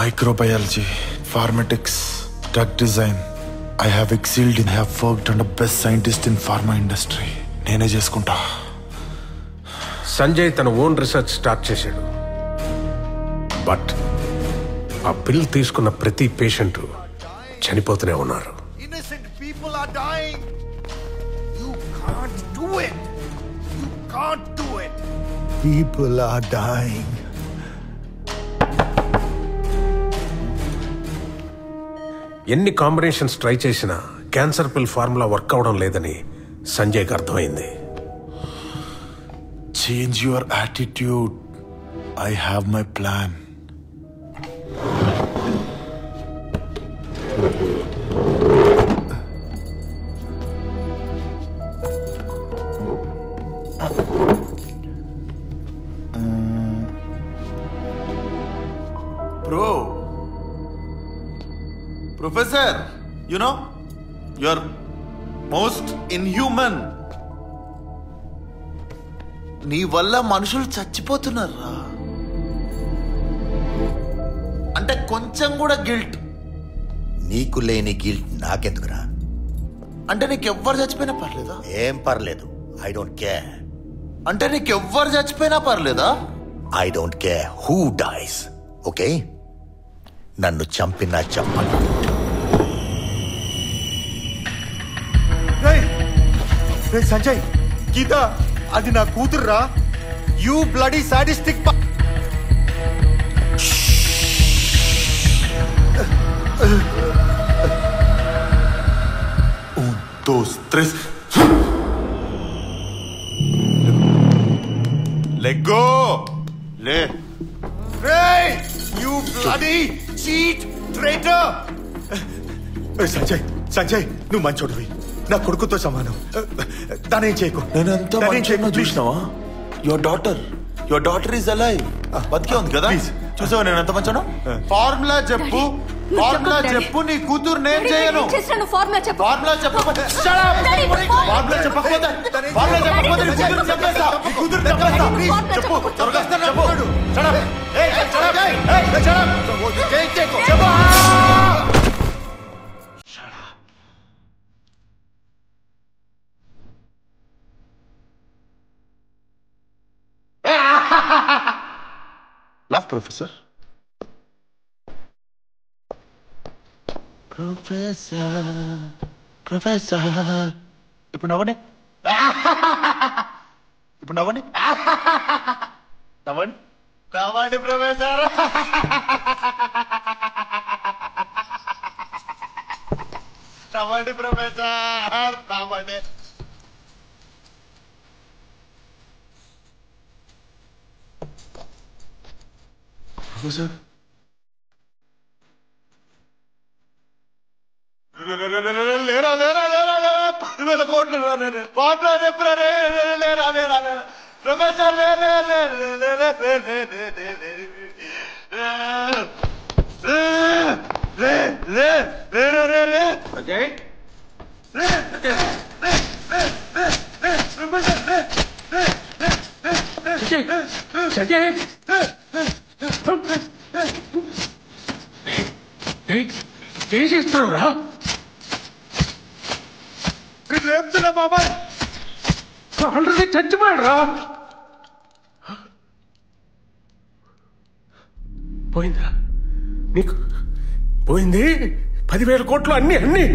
Microbiology, ఫార్మాటిక్స్, drug design. I have excelled in, have worked under best scientist in pharma industry. నేనే చేసుకుంటా. సంజయ్ తన ఓన్ రీసెర్చ్ స్టార్ట్ చేశాడు. బట్ ఆ పిల్ తీసుకున్న ప్రతి పేషెంట్ చనిపోతూనే ఉన్నారు. Innocent people are dying. You can't do it. You can't do it. People are dying. ఎన్ని కాంబినేషన్స్ ట్రై చేసినా క్యాన్సర్ పిల్ ఫార్ములా వర్క్ అవడం లేదని సంజయ్కి అర్థమైంది. Change your attitude. I have my plan. Professor, you know, you're most inhuman. నీ వల్ల మనుషులు చచ్చిపోతున్నారా? అంటే కొంచెం కూడా గిల్ట్? నీకు లేని గిల్ట్ నాకెందుకురా? అంటే నీకెవ్వరు చచ్చిపోయినా పర్లేదా? ఏం పర్లేదు. I don't care. అంటే నీకెవ్వరు చచ్చిపోయినా పర్లేదా? I don't care who dies. Okay, నన్ను చంపినా చంపను. సంజయ్, గీత అది నా కూతుర్రా. You bloody sadistic. 1, 2, 3. Let go. లే. Hey, you bloody cheat, traitor. Sanjay నువ్వు మంచోడివి. నా కొడుకుతో సమానం. దానేం చేయకు. నేనంతా మంచిగా చూసినావా? Your daughter is alive. బతికే ఉంది కదా? చూసావా నేను ఎంత మంచాను? ఫార్ములా చెప్పు. ఫార్ములా చెప్పు. నీ కూతురు నేను చేయను. ఫార్ములా చెప్పు. ఫార్ములా చెప్పకపోతే ఫార్ములా చెప్పకపోతే నీ కూతురు చంపేస్తా. ప్లీజ్ చెప్పు. త్వరగా చెప్పు. Laugh, Professor. Professor. ఇప్పుడు నవ్వండి. ఇప్పుడు నవ్వండి నవ్వండి నవ్వండి ప్రొఫెసర్ నవ్వండి ప్రొఫెసర్ నవ్వండి ప్రొఫెసర్ లేరా లేరా లేరా 10,000 కోట్లు లేరా లేరా ప్రొఫెసర్ ఏం చేస్తున్నావు రా? రేపుతున్నా బాబాయ్ ఆల్రెడీ చచ్చిపోయాడు రా. పోయిందా నీకు? పోయింది 10,000 కోట్లు అన్ని అన్ని.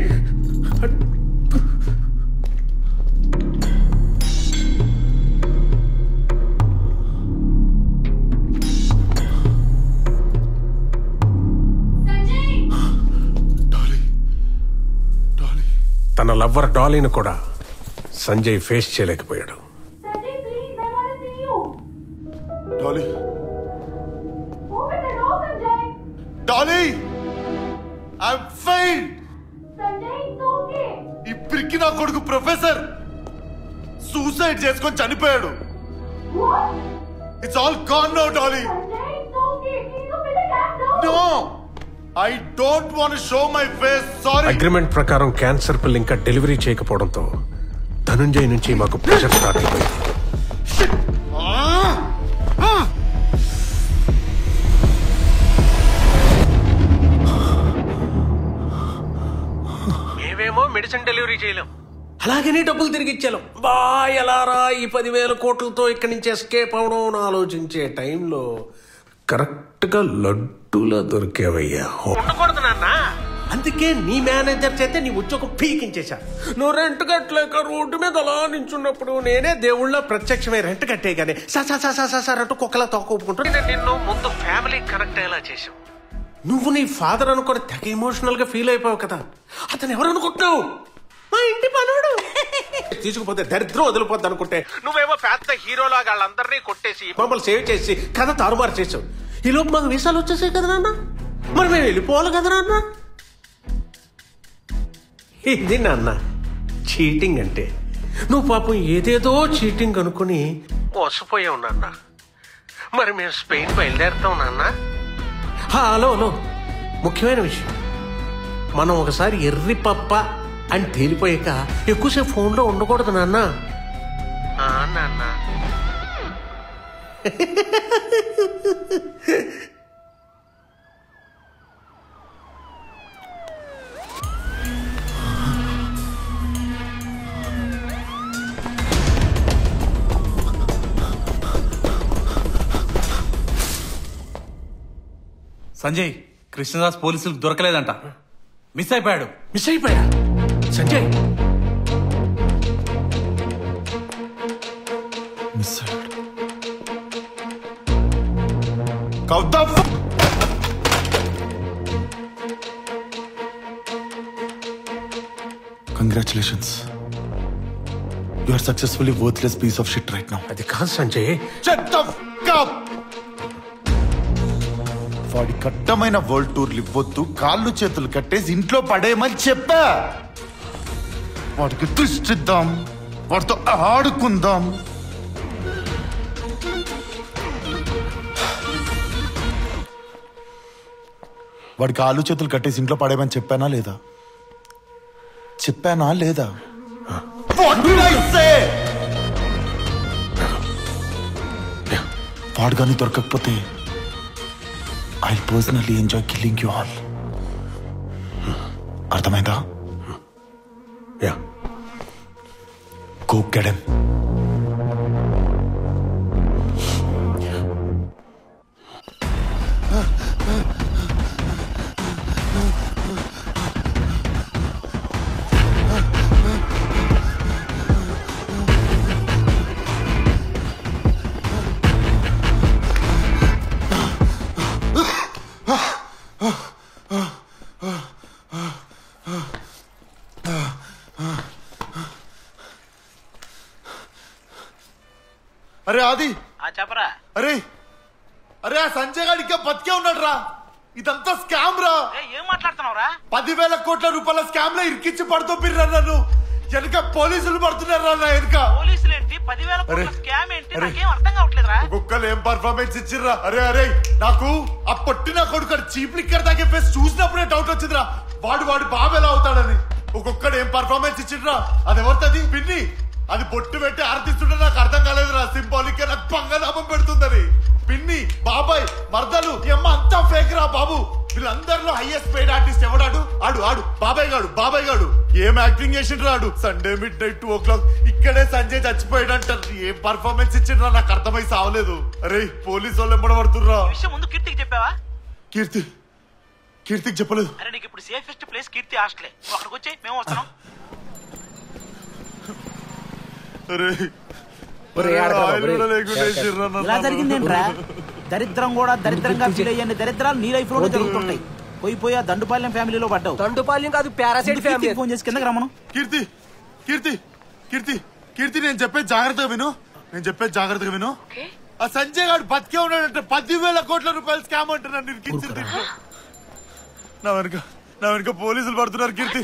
తన లవ్వర్ డాలీని కూడా సంజయ్ ఫేస్ చేయలేకపోయాడు. Dolly Dolly I'm fine. ఇప్పటికి నా కొడుకు ప్రొఫెసర్ సూసైడ్ చేసుకొని చనిపోయాడు. It's all gone now Dolly. No I don't want to show my face. Sorry. Agreement ప్రకారం క్యాన్సర్ పిల్ ఇంకా డెలివరీ చేయకపోవడంతో ధనుంజయ్ నుంచి మాకు ప్రెషర్ స్టార్ట్ అయిపోయింది. మేమేమో మెడిసిన్ డెలివరీ చేయలేం, అలాగని డబ్బులు తిరిగి ఇచ్చేలాం. బా ఎలారా ఈ 10,000 కోట్లతో ఇక్కడి నుంచి ఎస్కేప్ అవడం అని ఆలోచించే టైంలో కరెక్ట్ గా లడ్డూలా దొరికేవయ్యా. ఉండకూడదు నాన్న, అందుకే నీ మేనేజర్ చేతే నీ ఉద్యోగం పీకించేశా. నువ్వు రెంట్ కట్టలేక రోడ్డు మీద అలా నించున్నప్పుడు నేనే దేవుళ్ళ ప్రత్యక్షమై రెంట్ కట్టేగానే సార్ అంటూ కుక్కలా తోకొప్పుకుంటూ నిన్ను ముందు ఫ్యామిలీ కనెక్ట్ అయ్యేలా చేశావు. నువ్వు నీ ఫాదర్ అనుకుని తెగ ఎమోషనల్ గా ఫీల్ అయిపోయావు కదా. అతను ఎవరు అనుకుంటున్నావు? మా ఇంటి పనుడు. తీసుకుపోతే దరిద్రం వదిలిపోద్ది అనుకుంటే నువ్వేమో పెద్ద హీరోలాగా వాళ్ళందరినీ కొట్టేసి మమ్మల్ని సేవ్ చేసి కథ తారుమారు చేసావు. ఈ లోపు మాకు వీసాలు వచ్చేసాయి కదా నాన్న, మరి మేము వెళ్ళిపోవాలి కదా నాన్న. ఇది నాన్న చీటింగ్ అంటే. నువ్వు పాపం ఏదేదో చీటింగ్ అనుకుని మోసపోయావు నాన్న. మరి మేము స్పెయిన్ బయలుదేరుతాం నాన్న. హలో హలో, ముఖ్యమైన విషయం, మనం ఒకసారి ఎర్రి పప్ప అని తేలిపోయాక ఎక్కువసేపు ఫోన్లో ఉండకూడదు నాన్న. నాన్న సంజయ్, కృష్ణదాస్ పోలీసులకు దొరకలేదంట. మిస్ అయిపోయాడు. మిస్ అయిపోయా సంజయ్? మిస్ అయ్యాడు. Congratulations, you are successfully worthless piece of shit right now. అది కాదు సంజయ్. వాడి కట్టమైన వరల్డ్ టూర్లు ఇవ్వద్దు, కాళ్ళు చేతులు కట్టేసి ఇంట్లో పడేయమని చెప్పా. వాడికి దృష్టిద్దాం, వాడితో ఆడుకుందాం. వాడికి కాళ్ళు చేతులు కట్టేసి ఇంట్లో పడేయమని చెప్పానా లేదా? చెప్పానా లేదా? వాడు కానీ దొరకకపోతే I'll personally enjoy killing you all. అర్థమైందా? Yeah. Go get him. అరే ఆది చెప్పరా. అరే అరే ఆ సంజయ్ గారు ఇంకా బతికే ఉన్నాడు రా. ఇదంతా స్కామ్ రా. ఏం మాట్లాడుతున్నావు రా? 10,000 కోట్ల రూపాయల స్కామ్ లో ఇరికించి పడుతూ పిర్రా నన్ను. వెనక పోలీసులు పడుతున్నారు రా నా వెనక. పోలీసులు ఏంటి? 10,000 కోట్ల స్కామ్ ఏంటి? నాకేం అర్థం కావట్లేదురా. ఒక్కొక్కరు ఏం పర్ఫార్మెన్స్ ఇచ్చిర్రా. అరే అరే నాకు ఆ పొట్టిన కొడుకు చీప్ లిక్కర్ తాగే ఫేస్ చూసినప్పుడే డౌట్ వచ్చిందిరా. వాడు బాబు ఎలా అవుతాడని. ఒక్కొక్కడు ఏం పర్ఫార్మెన్స్ ఇచ్చిండ్రా. అది ఎవరిది? పిన్ని. అది బొట్టు పెట్టి ఆర్తిస్తుంటే నాకు అర్థం కాలేదురా. సింబాలిక్ గా నాకు పంగనామం పెడుతుందని. పిన్ని, బాబాయ్, మర్దలు, అమ్మ అంతా ఫేక్ రా బాబు. వీళ్ళందరిలో హైయెస్ట్ పెయిడ్ ఆర్టిస్ట్ ఎవడాడు? ఆడు బాబాయ్ గాడు ఏం యాక్టింగ్ చేసిండ్రా. ఆడు సండే midnight 2 o'clock ఇక్కడే సంజయ్ చచ్చిపోయాడు అంటారు. ఏం పర్ఫార్మెన్స్ ఇచ్చిండ్రా నాకు అర్థమై సావలేదు. అరే పోలీసు వాళ్ళు ఎంబడబడుతుర్రా. ముందు కీర్తికి చెప్పావా? కీర్తికి చెప్పలేదు. అరే నీకు ఇప్పుడు సేఫెస్ట్ ప్లేస్ కీర్తి హాస్టలే. నువ్వు అక్కడికి వచ్చి మేము వస్తున్నాం. ఇలా జరిగిందేంట్రా? దరిద్రం కూడా దరిద్రంగా ఫీల్ అయ్యే దరిద్రాలు నీ లైఫ్ లోనే జరుగుతుంటాయి. పోయి ఆ దండుపాలెం ఫ్యామిలీలో పడ్డావు. దండుపాలెం కాదు, పారాసైట్ ఫ్యామిలీ. ఫోన్ చేసి కిందకి రమ్మను. కీర్తి నేను చెప్పేది జాగ్రత్తగా విను. ఆ సంజయ్ గారు బతికే ఉన్నాడంటే 10,000 కోట్ల రూపాయల స్కామ్ అంటున్నాను. ఇరికించింది. నా వెనుక పోలీసులు పడుతున్నారు. కీర్తి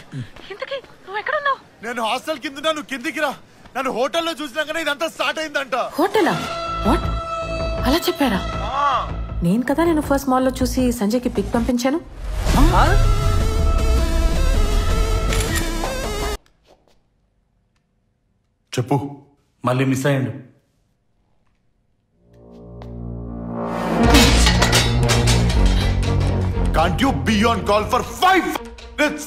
నేను హాస్టల్ కింద, నువ్వు కిందికి రా. నన్ను హోటల్లో చూసినాకనే ఇదంతా స్టార్ట్ అయిందంట. హోటలా? వాట్? అలా చెప్పారా? నేను కదా నేను ఫస్ట్ మాల్లో చూసి సంజయ్కి పిక్ పంపించాను. చెప్పు. మళ్ళీ miss అయ్యండు. Can't you be on call for 5 minutes?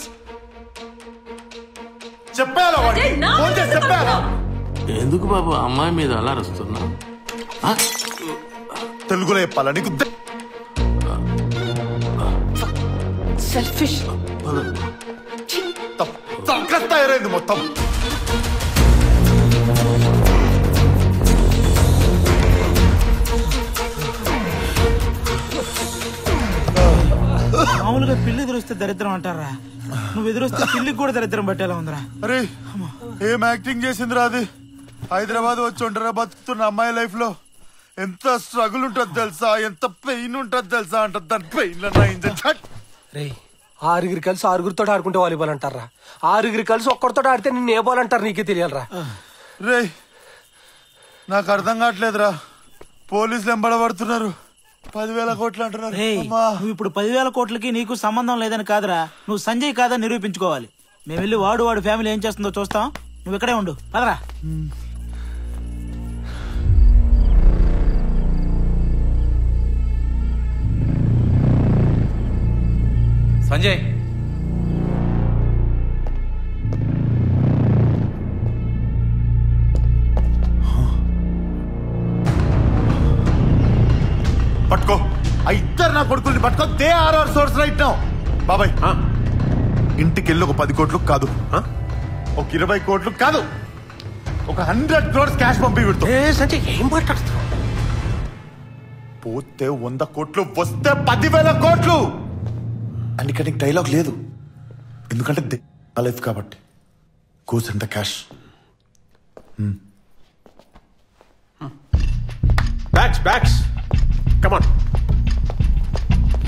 చెప్పాలా వాడికి? ఫోన్ చేసి చెప్పాలా? ఎందుకు బాబు అమ్మాయి మీద అలా అరుస్తున్నా? తెలుగులో చెప్పాలా నీకు? సెల్ఫిష్. సర్కస్ తయారైంది మొత్తం. మామూలుగా పిల్లి ఎదురొస్తే దరిద్రం అంటారా? నువ్వు ఎదురొస్తే పిల్లికి కూడా దరిద్రం పట్టేలా ఉందిరా. అరే ఏం యాక్టింగ్ చేసిందిరా అది. హైదరాబాద్ వచ్చి ఒంటరిగా బతుకుతున్న అమ్మాయి లైఫ్ లో ఎంత స్ట్రగుల్ ఉంటుంది తెలుసా, ఎంత పెయిన్ ఉంటుంది తెలుసా అంట. దాని పెయిన్ రే 6 కలిసి 6 ఆడుకుంటే వాలీబాల్ అంటారా? 6 కలిసి ఒక్కడితో ఆడితే నిన్ను ఏ బాల్ అంటారు నీకే తెలియాలరా. రే నాకు అర్థం కావట్లేదురా. పోలీసులు ఎంబడబడుతున్నారు. 10,000 కోట్లు అంటున్నారు. నువ్వు ఇప్పుడు 10,000 కోట్లకి నీకు సంబంధం లేదని కాదురా. నువ్వు సంజయ్ కాదని నిరూపించుకోవాలి. మేము వెళ్ళి వాడు ఫ్యామిలీ ఏం చేస్తుందో చూస్తాం. నువ్వు ఇక్కడే ఉండు. పదరా. సంజయ్ పట్టుకో. ఆ ఇద్దరు నా కొడుకుల్ని పట్టుకో. They are our source right now. బాబాయ్ ఇంటికి వెళ్ళి ఒక 10 కోట్లు కాదు, ఒక 20 కోట్లు కాదు, ఒక 100 crores క్యాష్ పంపి పెడుతూ. ఏం మాట్లాడుతున్నావు? పోతే 100 కోట్లు, వస్తే 10,000 కోట్లు. అందుకని డైలాగ్ లేదు, ఎందుకంటే నా లైఫ్ కాబట్టి. Goes and the cash. Bags come.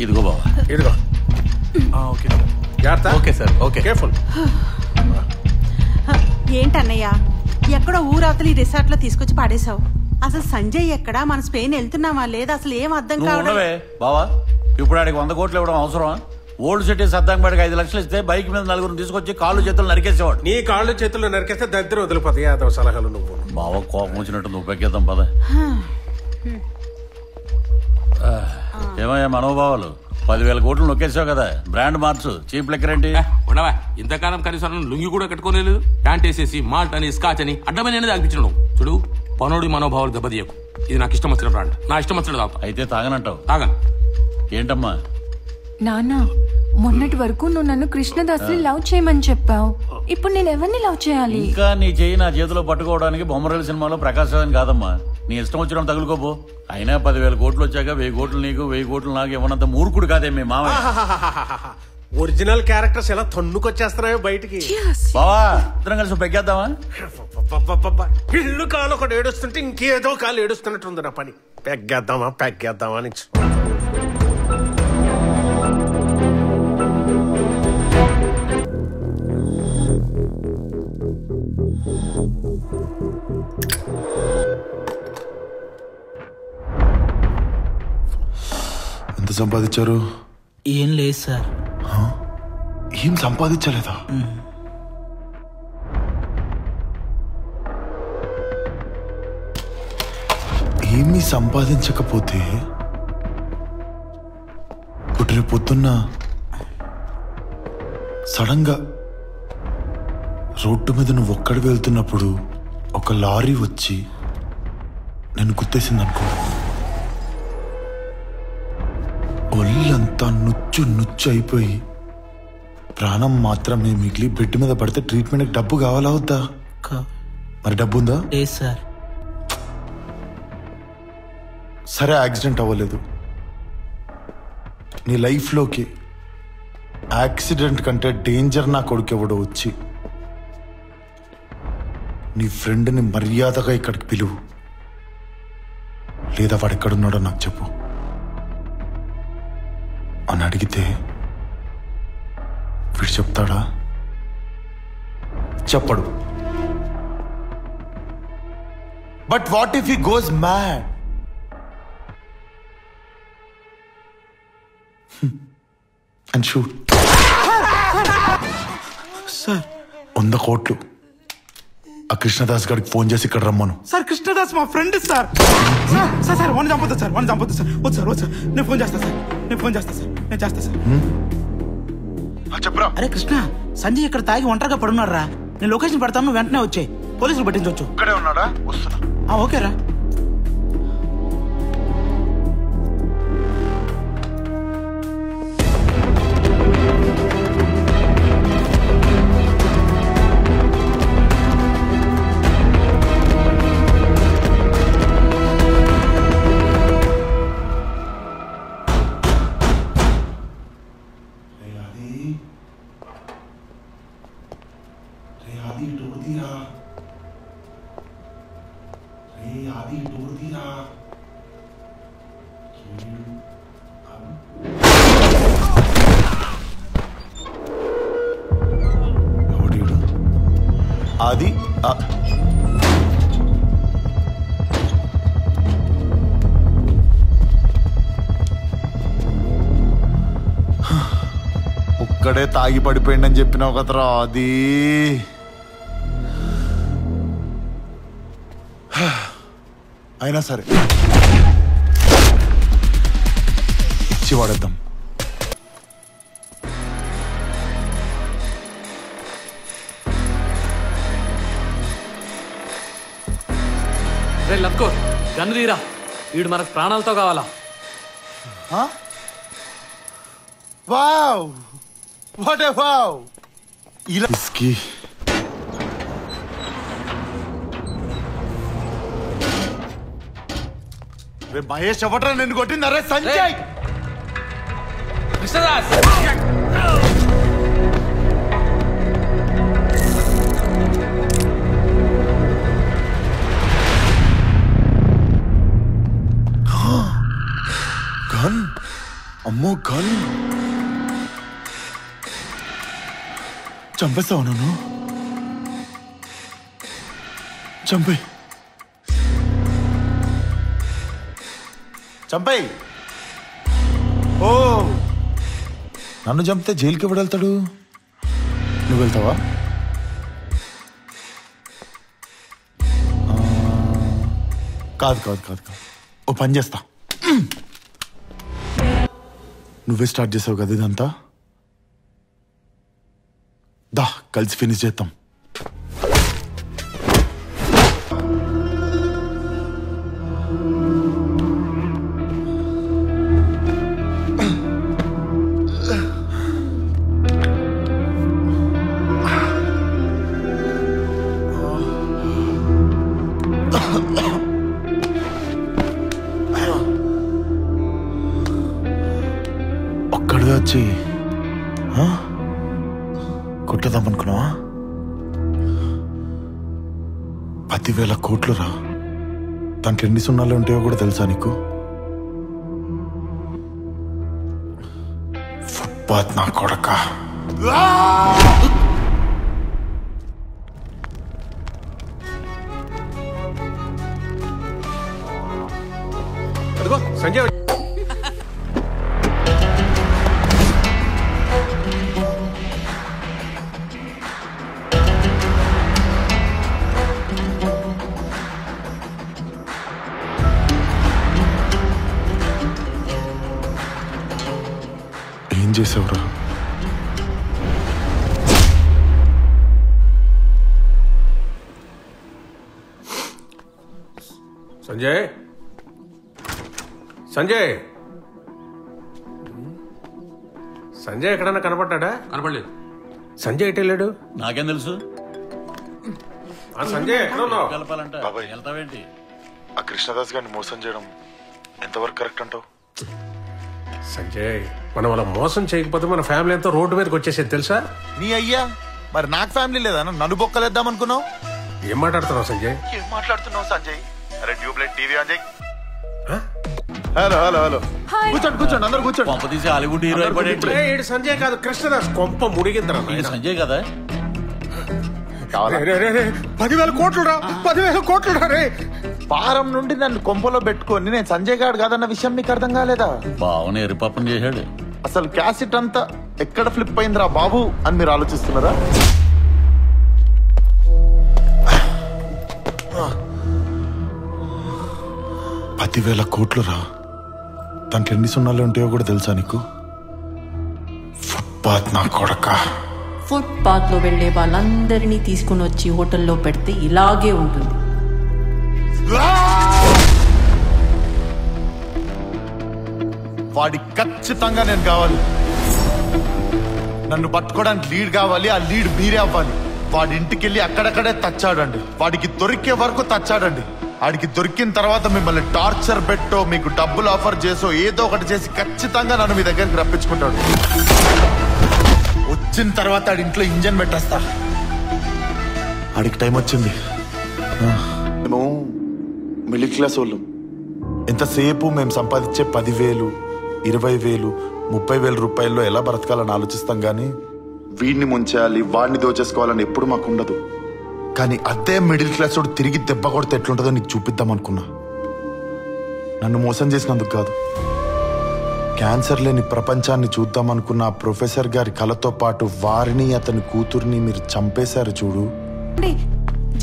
ఇదిగో బావా. ఇదిగో. ఓకే జాగ్రత్త. Okay sir. Okay careful. ఏంటన్నయ్య ఎక్కడో ఊరవతలి రిసార్ట్ లో తీసుకొచ్చి పాడేశావు. అసలు సంజయ్ ఎక్కడా? మన స్పెయిన్ వెళ్తున్నామా లేదా? అసలు ఏం అర్థం కావడం. బావా ఇప్పుడు ఆడికి 100 కోట్లు ఇవ్వడం అవసరమా? ఓల్డ్ సిటీ సద్దాంబడికి 5 లక్షలు ఇస్తే బైక్ మీద 4 తీసుకొచ్చి కాళ్ళు చేతులు నరికేసేవాడు. నీ కాళ్ళు చేతులు నరికేస్తే దరిద్రం వదిలిపోతాయి. అదో సలహాలు నువ్వు. బావ కోపం వచ్చినట్టు నువ్వు పెక్కేద్దాం పద. ఏమయ్యా మనోభావాలు? 10,000 కోట్లు నొక్కేసావు కదా, బ్రాండ్ మార్చు. చీప్ లెక్కర్ ఏంటి? ఉండవా ఇంతకాలం కనీసం లుంగి కూడా కట్టుకోలేదు. ప్యాంట్ వేసేసి మాల్ట్ అని స్కాచ్ అని అడ్డమైన అనిపించడం. చూడు పనోడి మనోభావాలు దెబ్బతీయకు. ఇది నాకు ఇష్టం వచ్చిన బ్రాండ్. నా ఇష్టం వచ్చిన తాగుతా. అయితే తాగనంటావు? తాగను. ఏంటమ్మా? నాన్న మొన్నటి వరకు నువ్వు నన్ను కృష్ణదాస్ని లవ్ చేయమని చెప్పావు. ఇప్పుడు నేను ఎవరిని లవ్ చేయాలి? ఇంకా నీ చెయ్యి నా చేతిలో పట్టుకోవడానికి బొమ్మరేలు సినిమాలో ప్రకాశ్ రాజన్ కాదమ్మా. నీ ఇష్టం వచ్చిన తగులుకోపో. అయినా 10,000 కోట్లు వచ్చాక 1,000 కోట్లు నీకు 1,000 కోట్లు నాకు ఇవ్వనంత మూర్ఖుడు కాదే మీ మామయ్య. ఒరిజినల్ క్యారెక్టర్స్ ఎలా తన్నుకొచ్చేస్తున్నాయో బయటికి. బావా ఇద్దరం కలిసి పెగ్గేద్దామా? ఇల్లు కాలు ఒకటి ఏడుస్తుంటే ఇంకేదో కాలు ఏడుస్తున్నట్టుంది నా పని. పెగ్గేద్దామా అని. ఎంత సంపాదించారు? ఏం లేదు సార్. ఏం సంపాదించలేదా? ఏమీ సంపాదించకపోతే ఇప్పుడు రేపు పొద్దున్న సడన్ గా రోడ్డు మీద నువ్వు ఒక్కడి వెళ్తున్నప్పుడు ఒక లారీ వచ్చి నేను గుర్తేసిందనుకో, ఒళ్ళంతా నుచ్చు అయిపోయి ప్రాణం మాత్రమే మిగిలి బెడ్ మీద పడితే ట్రీట్మెంట్కి డబ్బు కావాలా వద్దా? మరి డబ్బు ఉందా? లేదు సార్. సరే యాక్సిడెంట్ అవ్వలేదు, నీ లైఫ్లోకి యాక్సిడెంట్ కంటే డేంజర్ నా కొడుకు ఎవడో వచ్చి నీ ఫ్రెండ్ని మర్యాదగా ఇక్కడికి పిలువు, లేదా వాడు ఎక్కడున్నాడో నాకు చెప్పు అని అడిగితే వీడు చెప్తాడా? చెప్పడు. But what if he goes mad? And shoot. Sir 100 కోట్లు ఆ కృష్ణదాస్ గారికి ఫోన్ చేసి ఇక్కడ రమ్మను. సార్ కృష్ణదాస్ మా ఫ్రెండ్ సార్. సార్ సార్ వన్ చంపొద్దు సార్, వన్ చంపొద్దు సార్. వద్దు సార్ నేను ఫోన్ చేస్తా సార్, నేను చేస్తా సార్. చెప్పరా? అరే కృష్ణ, సంజయ్ ఇక్కడ తాగి ఒంటరిగా పడున్నాడు రా. నేను లొకేషన్ పెడతాను, నువ్వు వెంటనే వచ్చాయి. పోలీసులు పట్టించవచ్చు. ఇక్కడే ఉన్నాడా? వస్తున్నా. ఓకేరా. అది ఒక్కడే తాగి పడిపోయిందని చెప్పినావు కదరా. అది అయినా సరే ఇచ్చి వాడేద్దాం. రే లక్కో, గన్ను తీరా, వీడు మనకు ప్రాణాలతో కావాలా? Wow what a wow. ఇలా ఇస్కి రే మహేష్ ఎవట్రా నిన్ను కొట్టింది? అరే సంజయ్. కృష్ణదాస్ గన్. అమ్మో గన్. చంపేస్తావు నన్ను? చంపే. ఓ నన్ను చంపితే జైలుకి ఎవడు వెళ్తాడు? నువ్వు వెళ్తావా? కాదు ఓ పని చేస్తా. నువ్వే స్టార్ట్ చేసావు కదా ఇదంతా, దా కలిసి ఫినిష్ చేద్దాం. ఒక్కడిగా వచ్చి కొట్టదామనుకున్నావా? 10,000 కోట్లు రా. దాంట్లో ఎన్ని సున్నాలు ఉంటాయో కూడా తెలుసా నీకు? ఫుట్పాత్ నా కొడక. అదిగో సంజయ్. ఏం చేసావురా? సంజయ్ సంజయ్ సంజయ్ ఎక్కడన్నా కనపడ్డా? కనపడలేదు. సంజయ్ ఎటు వెళ్ళాడు? నాకేం తెలుసు? సంజయ్ ఎక్కడ ఉన్నావు? కలపాలంటే వెళ్తావేంటి? ఆ కృష్ణదాస్ గారిని మోసం చేయడం ఎంతవరకు కరెక్ట్ అంటావు? సంజయ్, మనం అలా మోసం చేయకపోతే మన ఫ్యామిలీ అంతా రోడ్డు మీదకి వచ్చేసేది తెలుసా? నీ అయ్యా మరి నాకు ఫ్యామిలీ లేదా? నన్ను బొక్కలేద్దాం అనుకున్నావు? ఏం మాట్లాడుతున్నావు సంజయ్? ఏం మాట్లాడుతున్నావు సంజయ్? అరే ట్యూబ్లైట్ టీవీ ఆన్ చేయి. హలో హలో హలో, కూర్చోండి కూర్చోండి, అందరూ కూర్చోండి. పంప తీసి హాలీవుడ్ హీరో అయిపోయాడు. సంజయ్ కాదు, కృష్ణదాస్. కొంప ముడిగిందిరా. సంజయ్ కదా? 10,000 కోట్లు రా, 10,000 కోట్లు రా రే. పారం నుండి నన్ను కొంపలో పెట్టుకొని నేను సంజయ్ గారు కాదన్న విషయం మీకు అర్థం కాలేదా? బావని ఎరిపాపం చేశాడు. అసలు క్యాసెట్ అంతా ఎక్కడ ఫ్లిప్ అయిందిరా బాబు అని మీరు ఆలోచిస్తున్నారా? పదివేల కోట్లు రా. దాంట్లో ఎన్ని సున్నాలు ఉంటాయో కూడా తెలుసా నీకు? ఫుట్పాత్ నా కొడక. ఫుట్పాత్ లో వెళ్లే వాళ్ళందరినీ తీసుకుని వచ్చి హోటల్లో పెడితే ఇలాగే ఉంటుంది. వాడి ఖచ్చితంగా నేను కావాలి. నన్ను పట్టుకోవడానికి లీడ్ కావాలి. ఆ లీడ్ మీరే అవ్వాలి. వాడి ఇంటికి వెళ్ళి అక్కడక్కడే తచ్చాడండి. వాడికి దొరికే వరకు తచ్చాడండి. వాడికి దొరికిన తర్వాత మిమ్మల్ని టార్చర్ పెట్టో, మీకు డబ్బులు ఆఫర్ చేసో, ఏదో ఒకటి చేసి ఖచ్చితంగా నన్ను మీ దగ్గరికి రప్పించుకుంటాడు. వచ్చిన తర్వాత ఆడి ఇంట్లో ఇంజన్ పెట్టేస్తా. ఆడికి టైం వచ్చింది. మేము మిడిల్ క్లాస్ వాళ్ళం. ఎంతసేపు మేము సంపాదించే 10,000, 20,000, 30,000 రూపాయల్లో ఎలా బ్రతకాలని ఆలోచిస్తాం కానీ వీడిని ముంచేయాలి, వాడిని దోచేసుకోవాలని ఎప్పుడు మాకు ఉండదు. కానీ అదే మిడిల్ క్లాస్ వాడు తిరిగి దెబ్బ కొడితే ఎట్లుంటుందో నీకు చూపిద్దాం అనుకున్నా. నన్ను మోసం చేసినందుకు కాదు, క్యాన్సర్ లేని ప్రపంచాన్ని చూద్దాం అనుకున్న ఆ ప్రొఫెసర్ గారి కళతో పాటు వారిని, అతని కూతుర్ని మీరు చంపేశారు చూడు.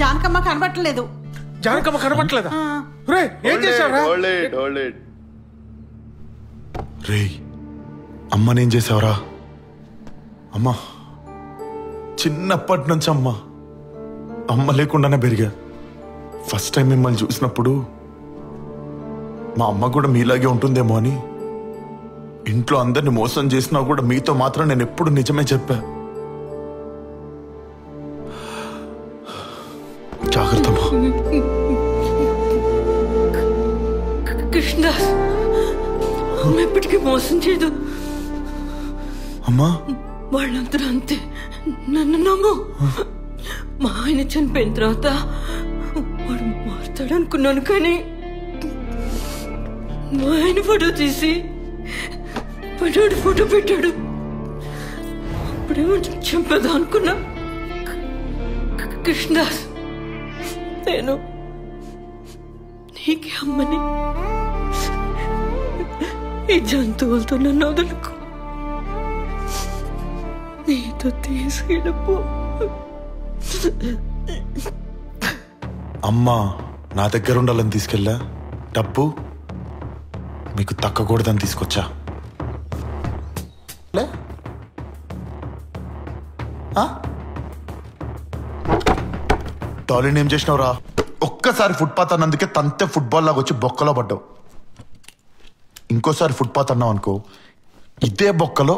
జానకమ్మ కనబట్టలేదు. జానకమ్మ కనబట్టలేదా? ఏం చేశావురా? రే, అమ్మనేం చేసావురా? అమ్మా, చిన్నప్పటి నుంచి అమ్మ లేకుండానే పెరిగా. ఫస్ట్ టైం మిమ్మల్ని చూసినప్పుడు మా అమ్మ కూడా మీలాగే ఉంటుందేమో అని ఇంట్లో అందరిని మోసం చేసినా కూడా మీతో మాత్రం నేను ఎప్పుడు నిజమే చెప్పా. జాగ్రత్త కృష్ణ, అమ్మ ఎప్పటికీ మోసం చేయదు. అమ్మా, వాళ్ళందరూ అంతే. నన్ను నమ్ము. మా ఆయన చనిపోయిన తర్వాత వాడు మారుతాడు అనుకున్నాను, కానీ మా ఆయన ఫోటో తీసి పడాడు ఫోటో పెట్టాడు. అప్పుడేమో చంపేదా అనుకున్నా. కృష్ణదాస్, నేను నీకే అమ్మని. ఈ జంతువులతో నన్ను వదులుకో. నీతో తీసుకెళ్ళిపో. అమ్మా నా దగ్గర ఉండాలని తీసుకెళ్ళా, డబ్బు మీకు తక్కకూడదని తీసుకొచ్చా. డాలిని ఏం చేసినావురా? ఒక్కసారి ఫుట్పాత్ అన్నందుకే తంతే ఫుట్బాల్ లాగా వచ్చి బొక్కలో పడ్డావు. ఇంకోసారి ఫుట్పాత్ అన్నావు అనుకో, ఇదే బొక్కలో